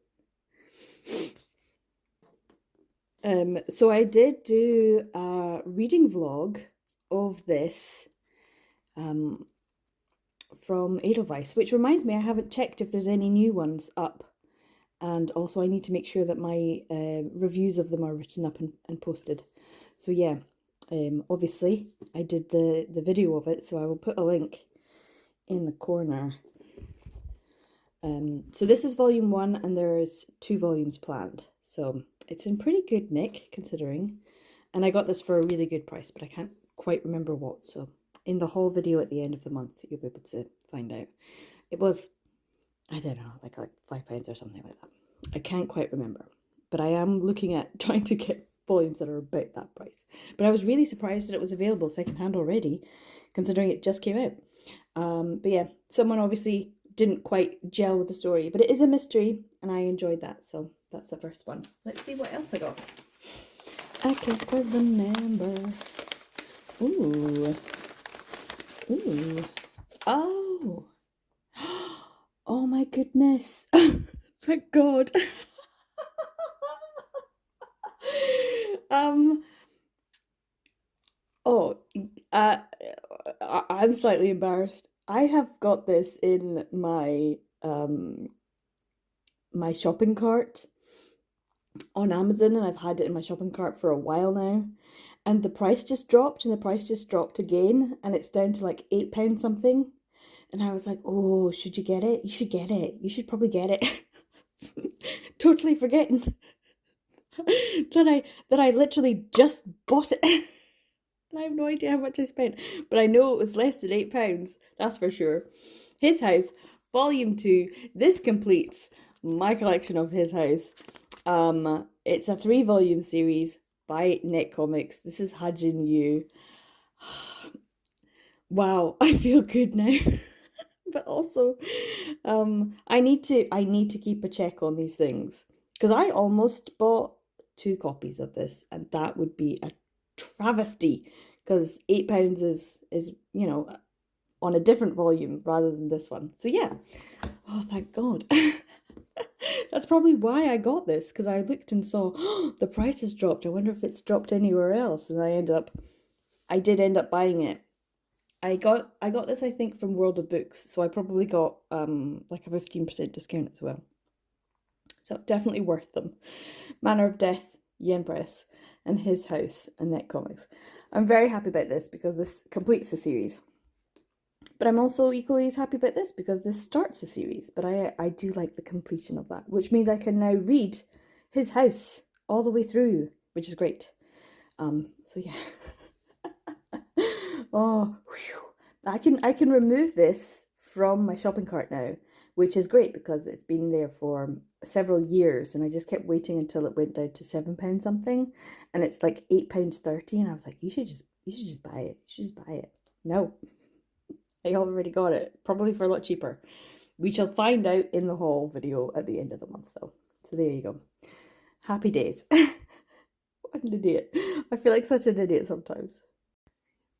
So I did do a reading vlog of this from Edelweiss, which reminds me I haven't checked if there's any new ones up, and also I need to make sure that my reviews of them are written up and posted. So yeah, obviously I did the video of it, so I will put a link in the corner. So this is volume 1 and there's 2 volumes planned, so it's in pretty good nick considering, and I got this for a really good price, but I can't quite remember what, so in the haul video at the end of the month you'll be able to find out. It was, I don't know, like £5 or something like that. I can't quite remember, but I am looking at trying to get volumes that are about that price. But I was really surprised that it was available secondhand already, considering it just came out. But yeah, someone obviously didn't quite gel with the story, but it is a mystery and I enjoyed that, so that's the first one. Let's see what else I got. I can't quite remember. Ooh. Oh. Oh my goodness. Thank God. I'm slightly embarrassed. I have got this in my my shopping cart on Amazon, and I've had it in my shopping cart for a while now, and the price just dropped, and the price just dropped again, and it's down to like £8 something, and I was like, oh, should you get it? You should get it. You should probably get it. Totally forgetting that I literally just bought it. And I have no idea how much I spent, but I know it was less than £8, that's for sure. His House, Volume 2. This completes my collection of His House. It's a 3-volume series by Net Comics. This is Hajin Yu. Wow, I feel good now. But also, I need to keep a check on these things because I almost bought two copies of this, and that would be a travesty because £8 is on a different volume rather than this one. So yeah, oh thank God. That's probably why I got this because I looked and saw the price has dropped. I wonder if it's dropped anywhere else, and I did end up buying it. I got this I think from World of Books, so I probably got like a 15% discount as well. So definitely worth them. Manner of Death, Yen Press, and His House and Net Comics. I'm very happy about this because this completes the series. But I'm also equally as happy about this because this starts a series. But I do like the completion of that, which means I can now read His House all the way through, which is great. So yeah. Oh, whew. I can remove this from my shopping cart now, which is great because it's been there for several years, and I just kept waiting until it went down to £7 something, and it's like £8.30, and I was like, you should just buy it. You should just buy it. No, I already got it, probably for a lot cheaper. We shall find out in the haul video at the end of the month, though. So there you go. Happy days. What an idiot. I feel like such an idiot sometimes.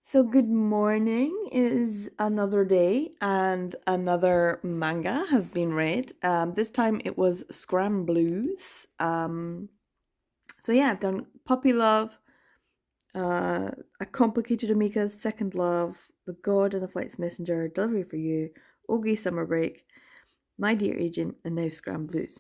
So, good morning is another day, and another manga has been read. This time it was Scram Blues. So, yeah, I've done Puppy Love, A Complicated Amika's Second Love, The God and the Flight's Messenger, Delivery for You, Ogie Summer Break, My Dear Agent, and now Scram Blues.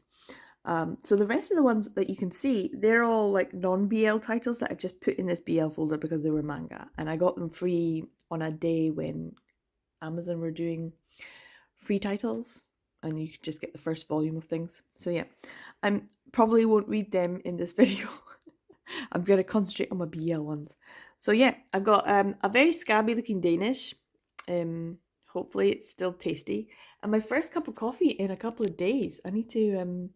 So the rest of the ones that you can see, they're all like non-BL titles that I've just put in this BL folder because they were manga, and I got them free on a day when Amazon were doing free titles, and you could just get the first volume of things. So yeah, I probably won't read them in this video. I'm going to concentrate on my BL ones. So yeah, I've got a very scabby looking Danish. Hopefully it's still tasty. And my first cup of coffee in a couple of days. I need to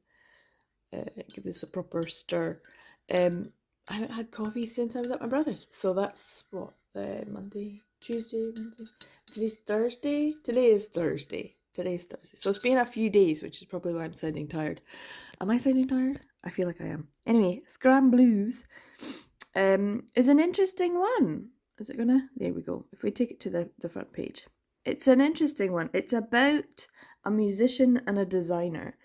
give this a proper stir. I haven't had coffee since I was at my brother's. So that's what, Monday, Tuesday, Wednesday. Today's Thursday. Today is Thursday. Today's Thursday. So it's been a few days, which is probably why I'm sounding tired. Am I sounding tired? I feel like I am. Anyway, Scram Blues is an interesting one. Is it gonna? There we go. If we take it to the front page. It's an interesting one. It's about a musician and a designer,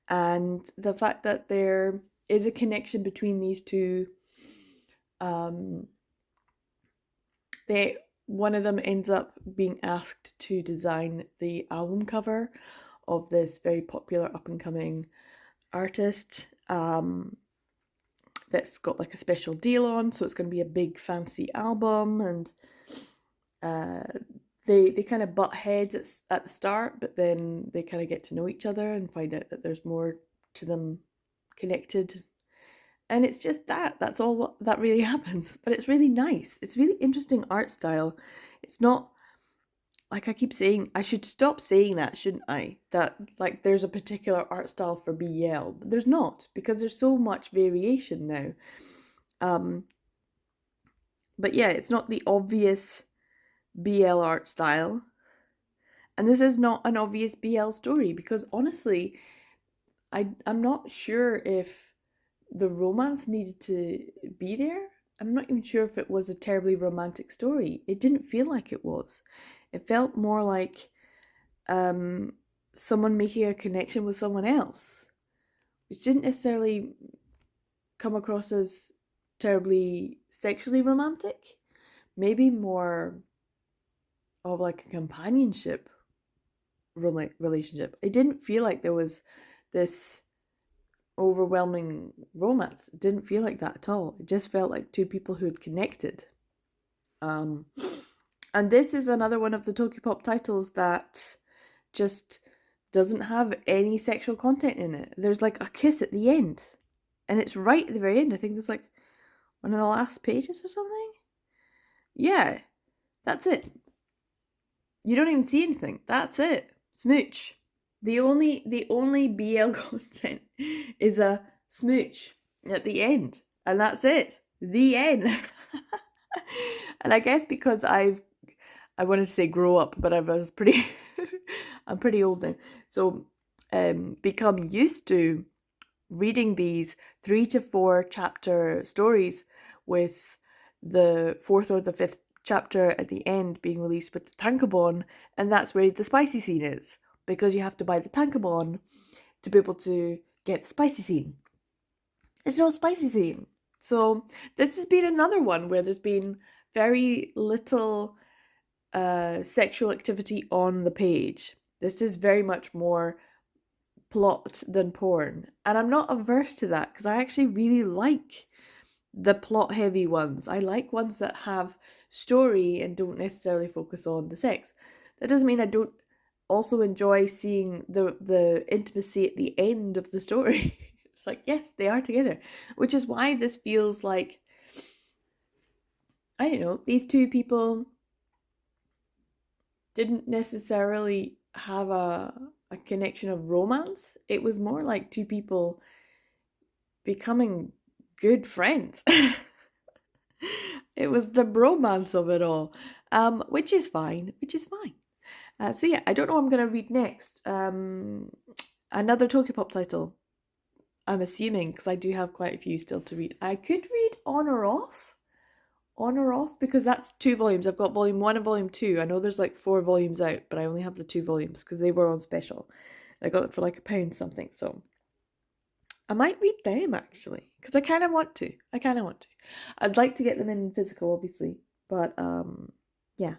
and the fact that there is a connection between these two. One of them ends up being asked to design the album cover of this very popular up and coming artist that's got like a special deal on, so it's going to be a big fancy album, and they kind of butt heads at the start, but then they kind of get to know each other and find out that there's more to them connected. And it's just that's all that really happens. But it's really nice. It's really interesting art style. It's not, like I keep saying, I should stop saying that, shouldn't I? That like there's a particular art style for BL, but there's not, because there's so much variation now. But yeah, it's not the obvious BL art style. And this is not an obvious BL story, because honestly, I'm not sure if the romance needed to be there. I'm not even sure if it was a terribly romantic story. It didn't feel like it was. It felt more like someone making a connection with someone else, which didn't necessarily come across as terribly sexually romantic. Maybe more of like a companionship relationship. It didn't feel like there was this overwhelming romance. It didn't feel like that at all. It just felt like two people who had connected. And this is another one of the Tokyopop titles that just doesn't have any sexual content in it. There's like a kiss at the end, and it's right at the very end. I think there's like one of the last pages or something. Yeah, that's it. You don't even see anything. That's it. Smooch. The only BL content is a smooch at the end, and that's it. The end. And I guess because I wanted to say grow up, but I was pretty, I'm pretty old now. So become used to reading these 3 to 4 chapter stories with the 4th or the 5th chapter at the end being released with the tankobon, and that's where the spicy scene is, because you have to buy the tankobon to be able to get the spicy scene. There's no spicy scene. So this has been another one where there's been very little sexual activity on the page. This is very much more plot than porn, and I'm not averse to that because I actually really like the plot heavy ones. I like ones that have story and don't necessarily focus on the sex. That doesn't mean I don't also enjoy seeing the intimacy at the end of the story. It's like, yes, they are together, which is why this feels like, I don't know, these two people didn't necessarily have a connection of romance. It was more like two people becoming good friends. It was the bromance of it all, which is fine, so yeah, I don't know what I'm going to read next. Another Tokyopop title, I'm assuming, because I do have quite a few still to read. I could read On or Off, because that's 2 volumes. I've got volume 1 and volume 2. I know there's like 4 volumes out, but I only have the 2 volumes because they were on special. I got it for like £1 something, so I might read them actually, because I kind of want to. I'd like to get them in physical, obviously, but yeah.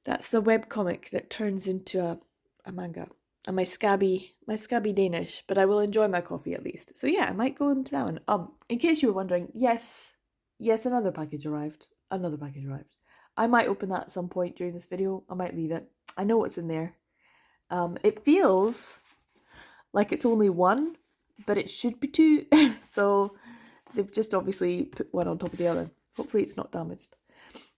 That's the webcomic that turns into a manga. And my scabby Danish, but I will enjoy my coffee at least. So yeah, I might go into that one. In case you were wondering, yes, another package arrived. I might open that at some point during this video. I might leave it. I know what's in there. It feels like it's only one, but it should be 2. So they've just obviously put one on top of the other. Hopefully it's not damaged.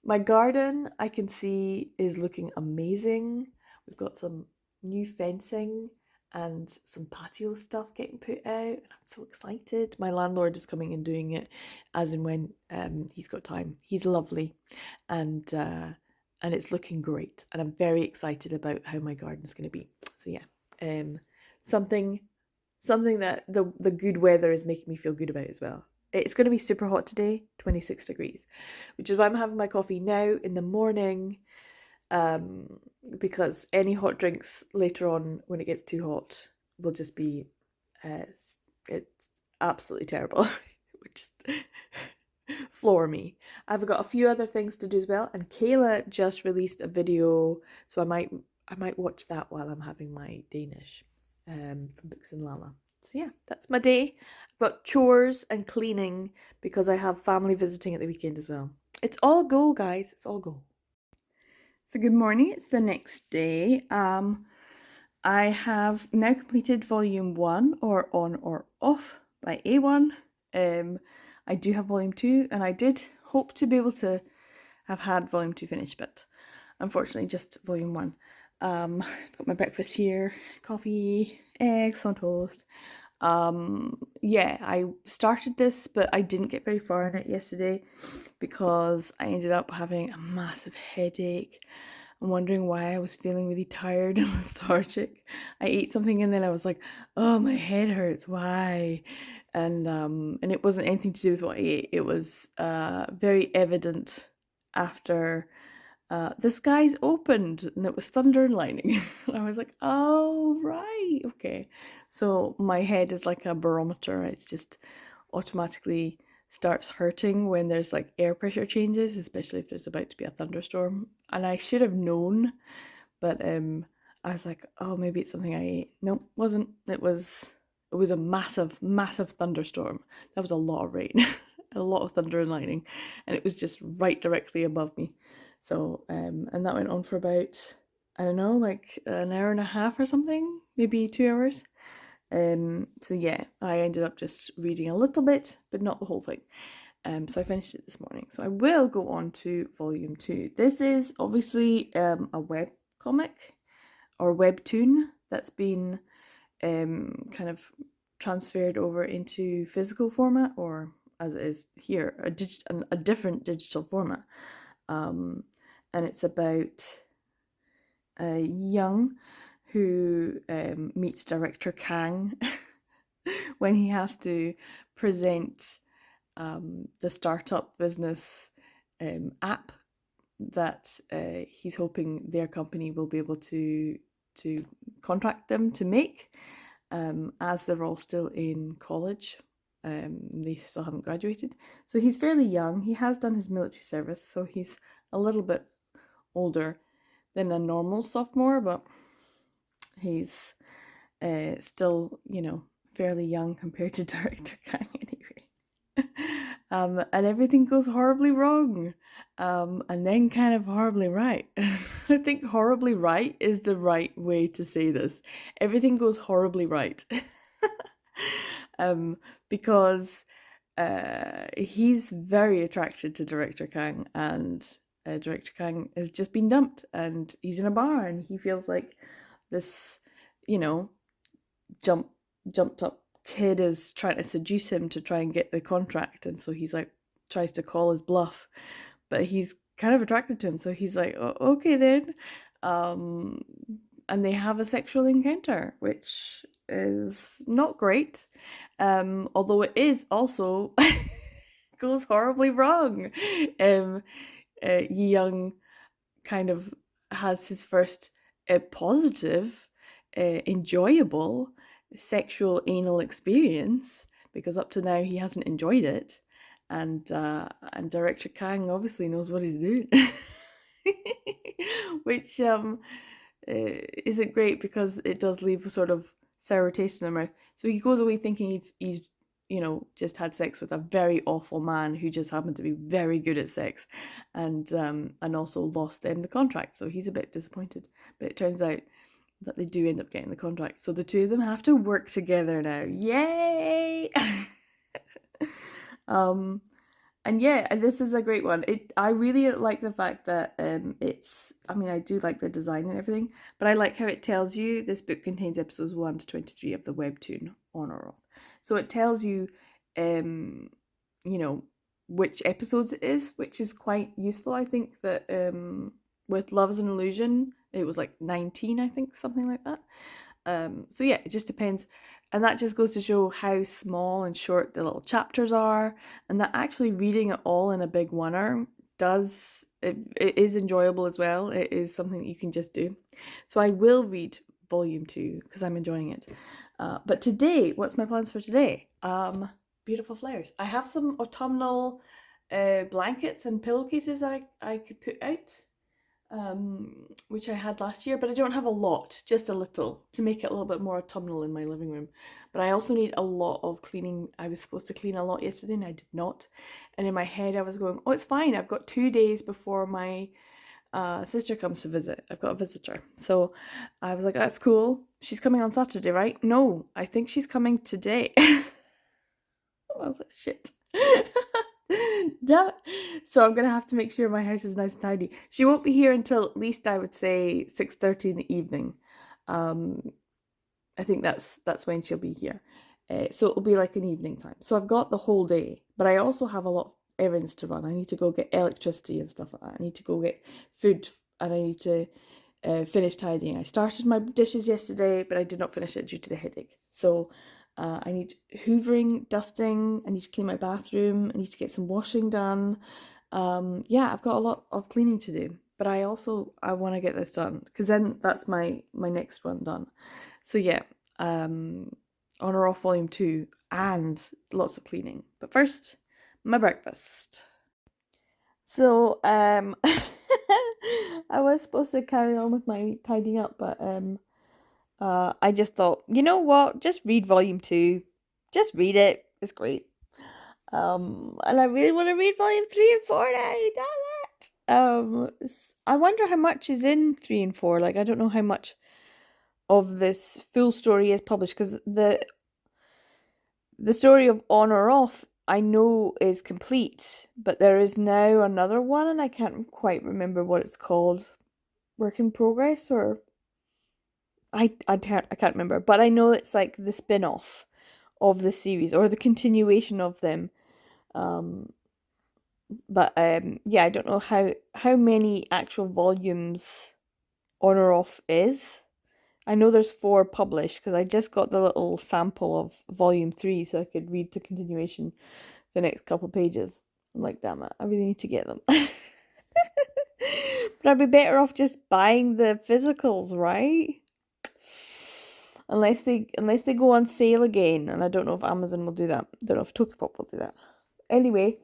My garden, I can see, is looking amazing. We've got some new fencing and some patio stuff getting put out, and I'm so excited. My landlord is coming and doing it as and when he's got time. He's lovely, and it's looking great, and I'm very excited about how my garden's going to be. So yeah, something that the good weather is making me feel good about as well. It's going to be super hot today, 26 degrees, which is why I'm having my coffee now in the morning, because any hot drinks later on when it gets too hot will just be, it's absolutely terrible. It would just floor me. I've got a few other things to do as well, and Kayla just released a video, so I might watch that while I'm having my Danish from Books and Lala. So yeah, that's my day. I've got chores and cleaning because I have family visiting at the weekend as well. It's all go, guys. It's all go. So good morning. It's the next day. I have now completed volume 1, or On or Off, by A1. I do have volume 2, and I did hope to be able to have had volume 2 finished, but unfortunately just volume 1. I've got my breakfast here, coffee, eggs on toast. Yeah, I started this, but I didn't get very far in it yesterday because I ended up having a massive headache. I'm wondering why I was feeling really tired and lethargic. I ate something and then I was like, oh, my head hurts, why? And it wasn't anything to do with what I ate. It was very evident after the skies opened and it was thunder and lightning. I was like, oh, right, okay. So my head is like a barometer. It just automatically starts hurting when there's like air pressure changes, especially if there's about to be a thunderstorm. And I should have known, but I was like, oh, maybe it's something I ate. Nope, wasn't. It was a massive, massive thunderstorm. That was a lot of rain, a lot of thunder and lightning, and it was just right directly above me. So, and that went on for about, I don't know, like an hour and a half or something, maybe 2 hours. So yeah, I ended up just reading a little bit, but not the whole thing. So I finished it this morning. So I will go on to volume 2. This is obviously a web comic or webtoon that's been kind of transferred over into physical format, or as it is here, a different digital format. and it's about Young, who meets director Kang when he has to present the startup business app that he's hoping their company will be able to contract them to make, as they're all still in college. They still haven't graduated. So he's fairly young. He has done his military service, so he's a little bit older than a normal sophomore, but he's still, fairly young compared to Director Kang anyway. And everything goes horribly wrong, and then kind of horribly right. I think horribly right is the right way to say this. Everything goes horribly right. Because he's very attracted to Director Kang, and Director Kang has just been dumped, and he's in a bar, and he feels like this, jumped up kid is trying to seduce him to try and get the contract, and so he's like tries to call his bluff, but he's kind of attracted to him, so he's like, oh, okay then, and they have a sexual encounter, which is not great, although it is also goes horribly wrong. Young kind of has his first positive, enjoyable sexual anal experience, because up to now he hasn't enjoyed it, and Director Kang obviously knows what he's doing, which isn't great because it does leave a sort of sour taste in the mouth. So he goes away thinking he's just had sex with a very awful man who just happened to be very good at sex, and also lost the contract. So he's a bit disappointed. But it turns out that they do end up getting the contract. So the two of them have to work together now. Yay! And yeah, this is a great one. I really like the fact that I do like the design and everything, but I like how it tells you this book contains episodes 1 to 23 of the webtoon On or Off. So it tells you, which episodes it is, which is quite useful. I think that with Love is an Illusion, it was like 19, I think, something like that. So yeah, it just depends. And that just goes to show how small and short the little chapters are, and that actually reading it all in a big oneer it is enjoyable as well. It is something that you can just do. So I will read volume 2 because I'm enjoying it. But today, what's my plans for today? Beautiful flowers. I have some autumnal blankets and pillowcases that I could put out, which I had last year, but I don't have a lot, just a little, to make it a little bit more autumnal in my living room. But I also need a lot of cleaning. I was supposed to clean a lot yesterday and I did not. And in my head I was going, oh, it's fine. I've got 2 days before my sister comes to visit. I've got a visitor. So I was like, that's cool. She's coming on Saturday, right? No, I think she's coming today. I was like, shit. Damn it. So I'm gonna have to make sure my house is nice and tidy. She won't be here until at least I would say 6:30 in the evening. I think that's when she'll be here. So it'll be like an evening time. So I've got the whole day, but I also have a lot of errands to run. I need to go get electricity and stuff like that. I need to go get food, and I need to finish tidying. I started my dishes yesterday, but I did not finish it due to the headache. So I need hoovering, dusting, I need to clean my bathroom, I need to get some washing done. Yeah, I've got a lot of cleaning to do, but I want to get this done, because then that's my next one done. So yeah, On or Off volume 2 and lots of cleaning. But first, my breakfast. So I was supposed to carry on with my tidying up, but I just thought, you know what? Just read volume 2. Just read it. It's great. And I really want to read volume 3 and 4 now. Damn it. I wonder how much is in 3 and 4. Like, I don't know how much of this full story is published, because the story of On or Off I know is complete, but there is now another one, and I can't quite remember what it's called. Work in Progress, or I can't remember, but I know it's like the spin-off of the series, or the continuation of them. But yeah, I don't know how many actual volumes On or Off is. I know there's 4 published because I just got the little sample of volume 3 so I could read the continuation, the next couple pages. I'm like, damn it, I really need to get them. But I'd be better off just buying the physicals, right? Unless they go on sale again, and I don't know if Amazon will do that. Don't know if Tokipop will do that. Anyway,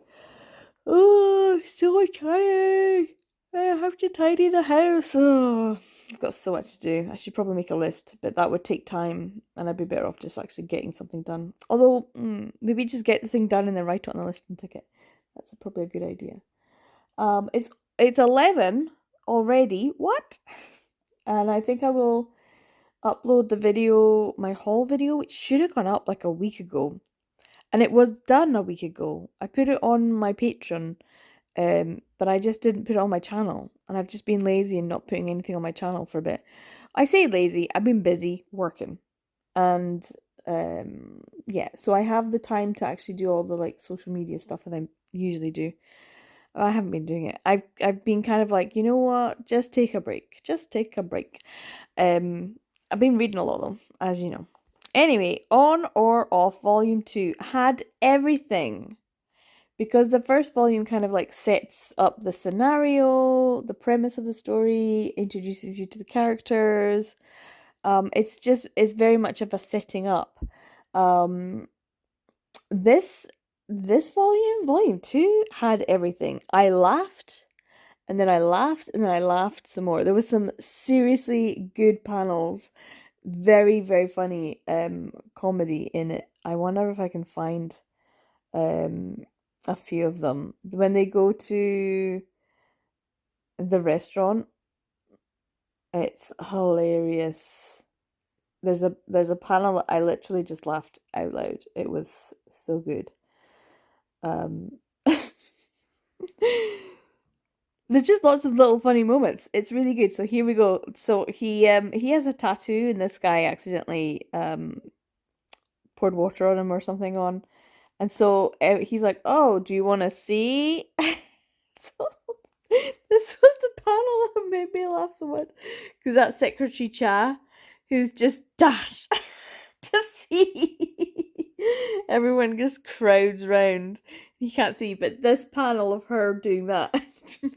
oh, so tired. I have to tidy the house. Oh, I've got so much to do. I should probably make a list, but that would take time, and I'd be better off just actually getting something done. Although, maybe just get the thing done and then write it on the list and tick it. That's probably a good idea. It's 11 already. What? And I think I will upload the video, my haul video, which should have gone up like a week ago. And it was done a week ago. I put it on my Patreon, but I just didn't put it on my channel. And I've just been lazy and not putting anything on my channel for a bit. I say lazy, I've been busy working. And yeah, so I have the time to actually do all the like social media stuff that I usually do. I haven't been doing it. I've been kind of like, you know what? Just take a break. Just take a break. I've been reading a lot of them, as you know. Anyway, On or Off Volume 2 had everything. Because the first volume kind of like sets up the scenario, the premise of the story, introduces you to the characters. It's very much of a setting up. Um, this volume 2, had everything. I laughed, and then I laughed, and then I laughed some more. There was some seriously good panels, very, very funny comedy in it. I wonder if I can find um a few of them. When they go to the restaurant, it's hilarious. There's a panel that I literally just laughed out loud. It was so good. Um There's just lots of little funny moments. It's really good. So here we go. So he has a tattoo and this guy accidentally poured water on him or something on. And so he's like, "Oh, do you want to see?" So this was the panel that made me laugh so much because that's Secretary Cha, who's just dash to see. Everyone just crowds round. You can't see, but this panel of her doing that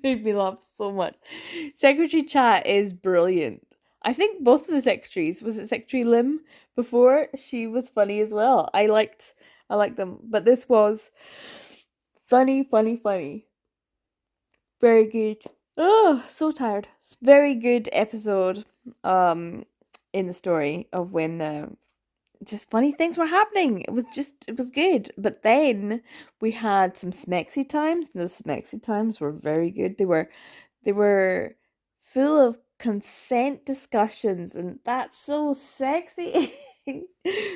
made me laugh so much. Secretary Cha is brilliant. I think both of the secretaries, was it Secretary Lim before? She was funny as well. I liked them, but this was funny, funny, funny. Very good. Oh, so tired. Very good episode um in the story of when just funny things were happening. It was good. But then we had some smexy times, and the smexy times were very good. They were full of consent discussions, and that's so sexy.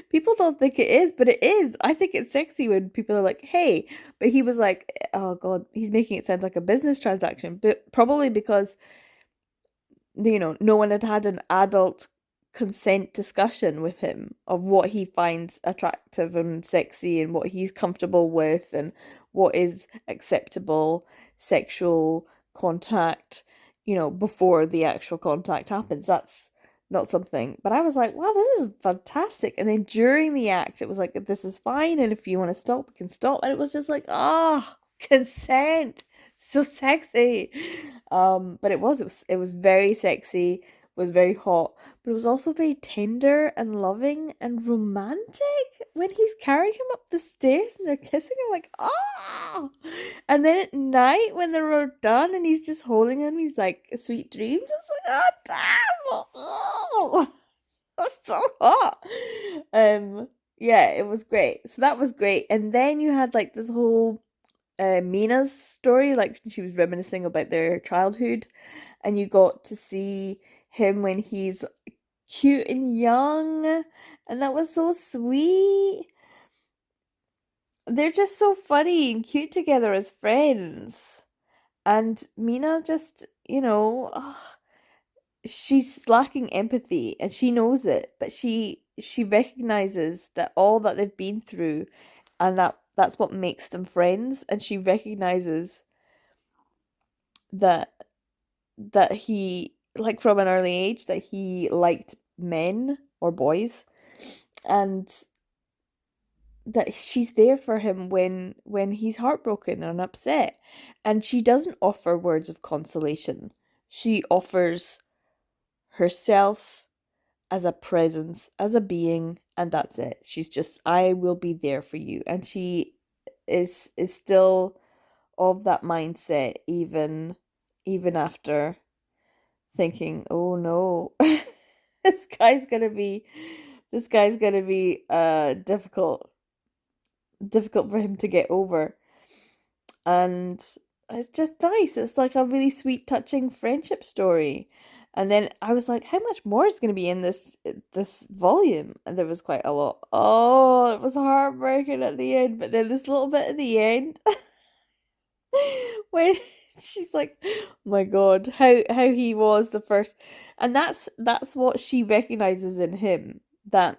People don't think it is, but it is. I think it's sexy when people are like, "Hey," but he was like, "Oh God," he's making it sound like a business transaction, but probably because no one had had an adult consent discussion with him of what he finds attractive and sexy and what he's comfortable with and what is acceptable sexual contact, before the actual contact happens. That's not something. But I was like, wow, this is fantastic. And then during the act, it was like, this is fine. And if you want to stop, we can stop. And it was just like, consent. So sexy. But it was very sexy, was very hot, but it was also very tender and loving and romantic when he's carrying him up the stairs and they're kissing. I'm like, ah! And then at night when they're done and he's just holding him, he's like, sweet dreams. I was like, oh damn! Oh, that's so hot. Yeah, it was great. So that was great. And then you had like this whole Mina's story, like she was reminiscing about their childhood, and you got to see him when he's cute and young, and that was so sweet. They're just so funny and cute together as friends. And Mina just, she's lacking empathy and she knows it, but she recognizes that all that they've been through and that that's what makes them friends, and she recognizes that he, like, from an early age, that he liked men or boys, and that she's there for him when he's heartbroken and upset. And she doesn't offer words of consolation. She offers herself as a presence, as a being, and that's it. She's just, I will be there for you. And she is still of that mindset, even after thinking, oh no, this guy's gonna be difficult for him to get over. And it's just nice. It's like a really sweet, touching friendship story. And then I was like, how much more is going to be in this volume? And there was quite a lot. Oh, it was heartbreaking at the end. But then this little bit at the end, when she's like, oh my God, how he was the first. And that's what she recognizes in him, that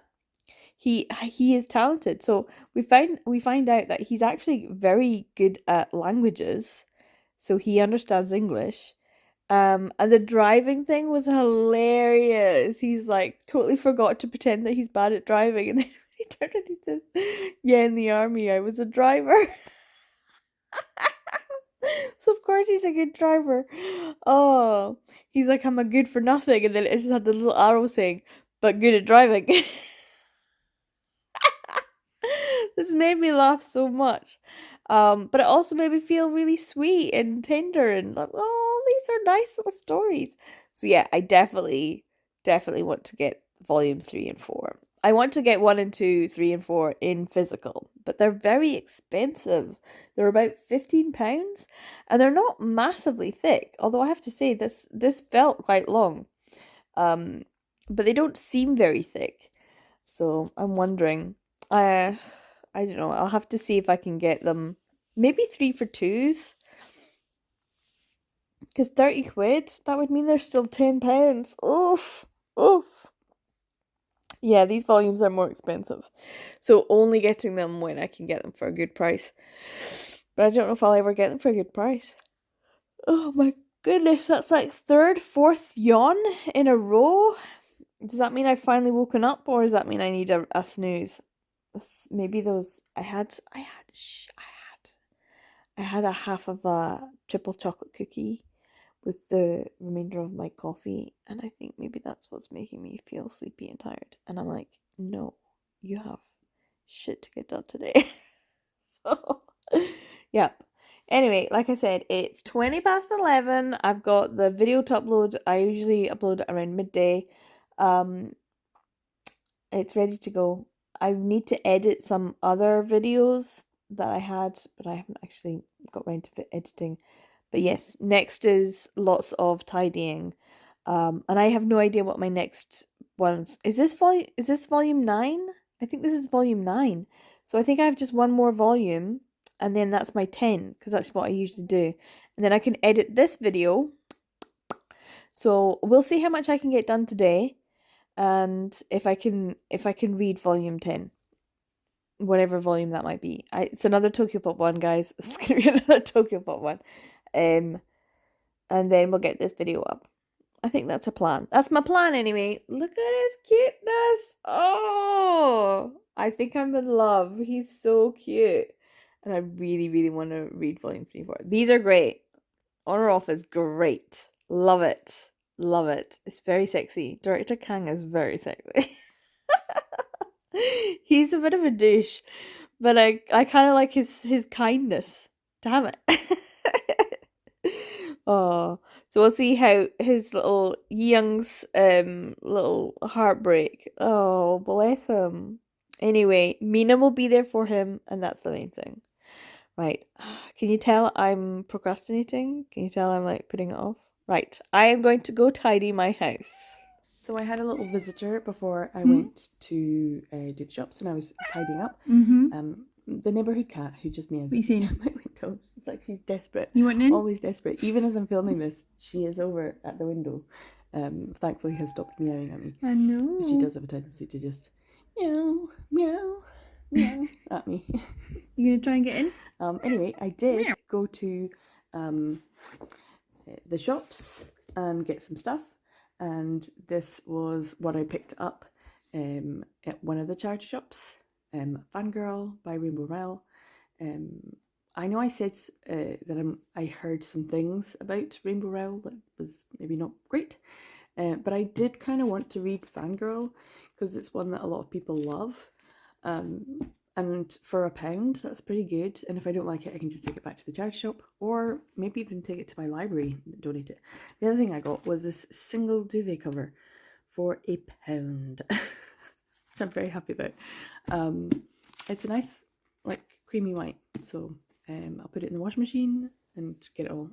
he is talented. So we find out that he's actually very good at languages. So he understands English. And the driving thing was hilarious. He's like totally forgot to pretend that he's bad at driving, and then when he turned and he says, "Yeah, in the army, I was a driver." So of course he's a good driver. Oh, he's like, I'm a good for nothing, and then it just had the little arrow saying, "But good at driving." This made me laugh so much. But it also made me feel really sweet and tender, and like, oh, these are nice little stories. So yeah, I definitely want to get volume 3 and 4. I want to get 1 and 2, 3 and 4 in physical, but they're very expensive. They're about £15, and they're not massively thick. Although I have to say this felt quite long. But they don't seem very thick. So I'm wondering. I don't know. I'll have to see if I can get them. Maybe 3 for 2s. Because 30 quid, that would mean they're still £10. Oof. Oof. Yeah, these volumes are more expensive. So only getting them when I can get them for a good price. But I don't know if I'll ever get them for a good price. Oh my goodness, that's like third, fourth yawn in a row. Does that mean I've finally woken up, or does that mean I need a snooze? Maybe those I had a half of a triple chocolate cookie with the remainder of my coffee, and I think maybe that's what's making me feel sleepy and tired. And I'm like, no, you have shit to get done today. So, yep. Anyway, like I said, it's 20 past 11. I've got the video to upload. I usually upload it around midday. It's ready to go. I need to edit some other videos that I had, but I haven't actually got around to editing. But yes, next is lots of tidying. And I have no idea what my next ones. Is this volume 9? I think this is volume 9. So I think I have just one more volume, and then that's my 10, because that's what I usually do. And then I can edit this video. So we'll see how much I can get done today, and if I can read volume 10, whatever volume that might be. It's another Tokyo Pop 1, guys. It's gonna be another Tokyo Pop 1. And then we'll get this video up. I think that's a plan. That's my plan anyway. Look at his cuteness. Oh, I think I'm in love. He's so cute. And I really, really want to read volume 3 and 4. These are great. On or Off is great. Love it. Love it. It's very sexy. Director Kang is very sexy. He's a bit of a douche, but I kind of like his kindness. Damn it. Oh, so we'll see how his little Young's little heartbreak. Oh, bless him. Anyway, Mina will be there for him, and that's the main thing. Right. Can you tell I'm procrastinating? Can you tell I'm like putting it off? Right. I am going to go tidy my house. So I had a little visitor before I went to do the shops, and I was tidying up. The neighborhood cat who just meows at my window. It's like she's desperate. You want in? Always desperate. Even as I'm filming this, she is over at the window. Thankfully has stopped meowing at me. I know. She does have a tendency to just meow, meow, meow at me. You gonna try and get in? Anyway, I did go to the shops and get some stuff, and this was what I picked up at one of the charity shops, Fangirl by Rainbow Rowell. I know I said that I heard some things about Rainbow Rowell that was maybe not great, but I did kind of want to read Fangirl because it's one that a lot of people love. And for £1, that's pretty good. And if I don't like it, I can just take it back to the charity shop, or maybe even take it to my library and donate it. The other thing I got was this single duvet cover for £1, which I'm very happy about. It's a nice, like, creamy white. So I'll put it in the washing machine and get it all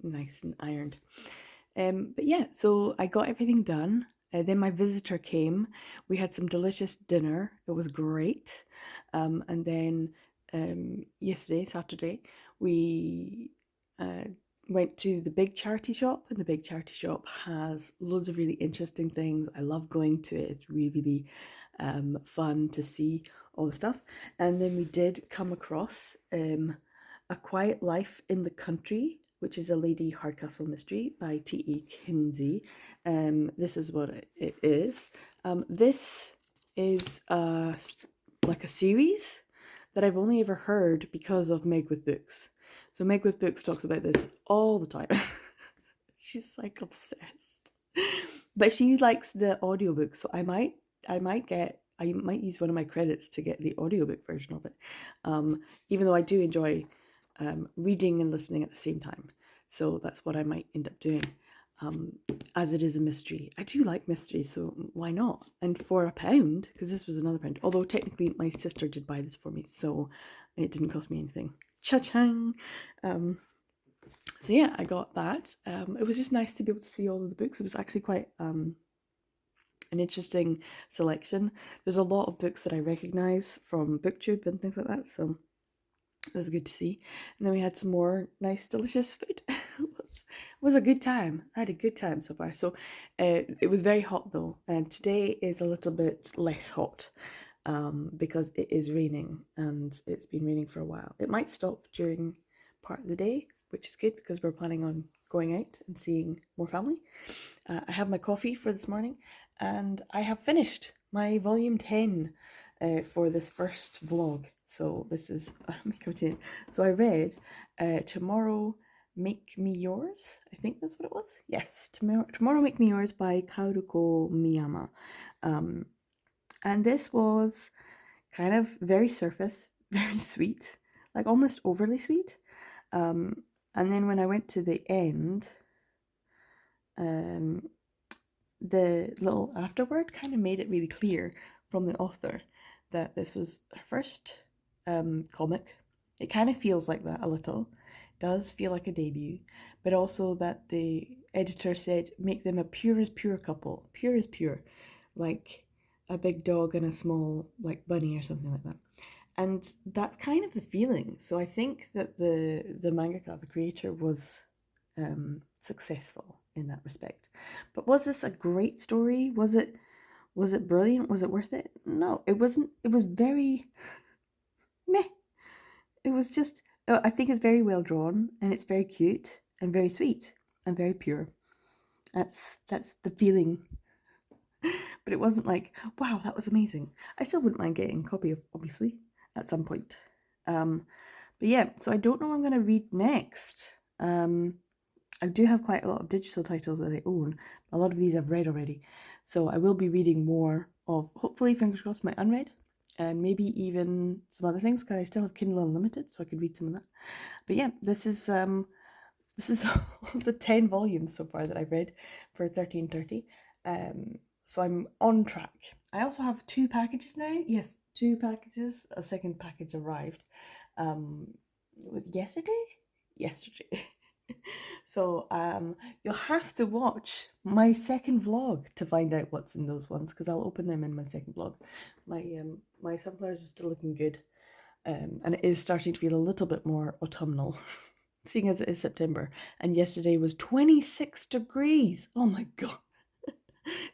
nice and ironed. But yeah, so I got everything done. Then my visitor came. We had some delicious dinner. It was great. And then yesterday, Saturday, we went to the big charity shop, and the big charity shop has loads of really interesting things. I love going to it. It's really fun to see all the stuff. And then we did come across A Quiet Life in the Country, which is a lady hardcastle mystery by T.E. Kinsey. This is what it is. This is like a series that I've only ever heard because of Meg with Books. So Meg with Books talks about this all the time. She's like obsessed. But she likes the audiobook, so I might use one of my credits to get the audiobook version of it. Even though I do enjoy reading and listening at the same time. So that's what I might end up doing. As it is a mystery. I do like mysteries, so why not? And for £1, because this was another £1, although technically my sister did buy this for me, so it didn't cost me anything. Cha-chang! So yeah, I got that. It was just nice to be able to see all of the books. It was actually quite an interesting selection. There's a lot of books that I recognise from BookTube and things like that, so it was good to see. And then we had some more nice, delicious food. It was a good time. I had a good time so far. So it was very hot though, and today is a little bit less hot because it is raining, and it's been raining for a while. It might stop during part of the day, which is good because we're planning on going out and seeing more family. I have my coffee for this morning, and I have finished my volume 10 for this first vlog. So this is so I read Tomorrow Make Me Yours. I think that's what it was. Yes, Tomorrow Make Me Yours by Kaoruko Miyama. And this was kind of very surface, very sweet, like almost overly sweet. And then when I went to the end, the little afterword kind of made it really clear from the author that this was her first comic. It kind of feels like that a little. It does feel like a debut, but also that the editor said make them a pure as pure couple. Pure as pure, like a big dog and a small like bunny or something like that. And that's kind of the feeling. So I think that the mangaka, the creator, was successful in that respect. But was this a great story? Was it brilliant? Was it worth it? No, it wasn't. It was very meh. It was just, I think it's very well drawn, and it's very cute and very sweet and very pure. That's the feeling. But it wasn't like, wow, that was amazing. I still wouldn't mind getting a copy of, obviously, at some point. But yeah, so I don't know what I'm going to read next. I do have quite a lot of digital titles that I own. A lot of these I've read already. So I will be reading more of, hopefully, fingers crossed, my unread. And maybe even some other things, because I still have Kindle Unlimited, so I could read some of that. But yeah, this is the 10 volumes so far that I've read for 1330. So I'm on track. I also have 2 packages now. Yes, 2 packages. A second package arrived. It was yesterday? Yesterday. So you'll have to watch my second vlog to find out what's in those ones, because I'll open them in my second vlog. My sunflowers are still looking good, and it is starting to feel a little bit more autumnal, seeing as it is September, and yesterday was 26 degrees. Oh my god.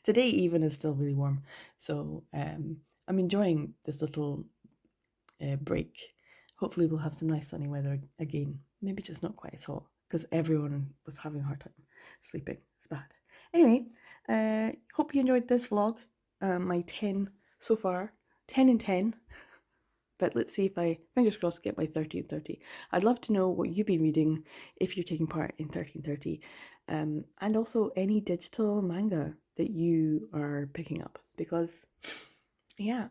Today even is still really warm, so I'm enjoying this little break hopefully we'll have some nice sunny weather again. Maybe just not quite as hot, because everyone was having a hard time sleeping. It's bad. Anyway, hope you enjoyed this vlog. My 10 so far. 10 and 10. But let's see if I, fingers crossed, get my 30 and 30. I'd love to know what you've been reading if you're taking part in 30 and 30. And also any digital manga that you are picking up. Because, yeah,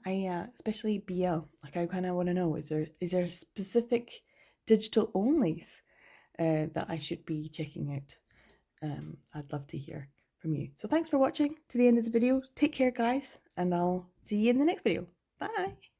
especially BL, like I kind of want to know, is there specific digital onlys that I should be checking out? I'd love to hear from you. So thanks for watching to the end of the video. Take care, guys, and I'll see you in the next video. Bye!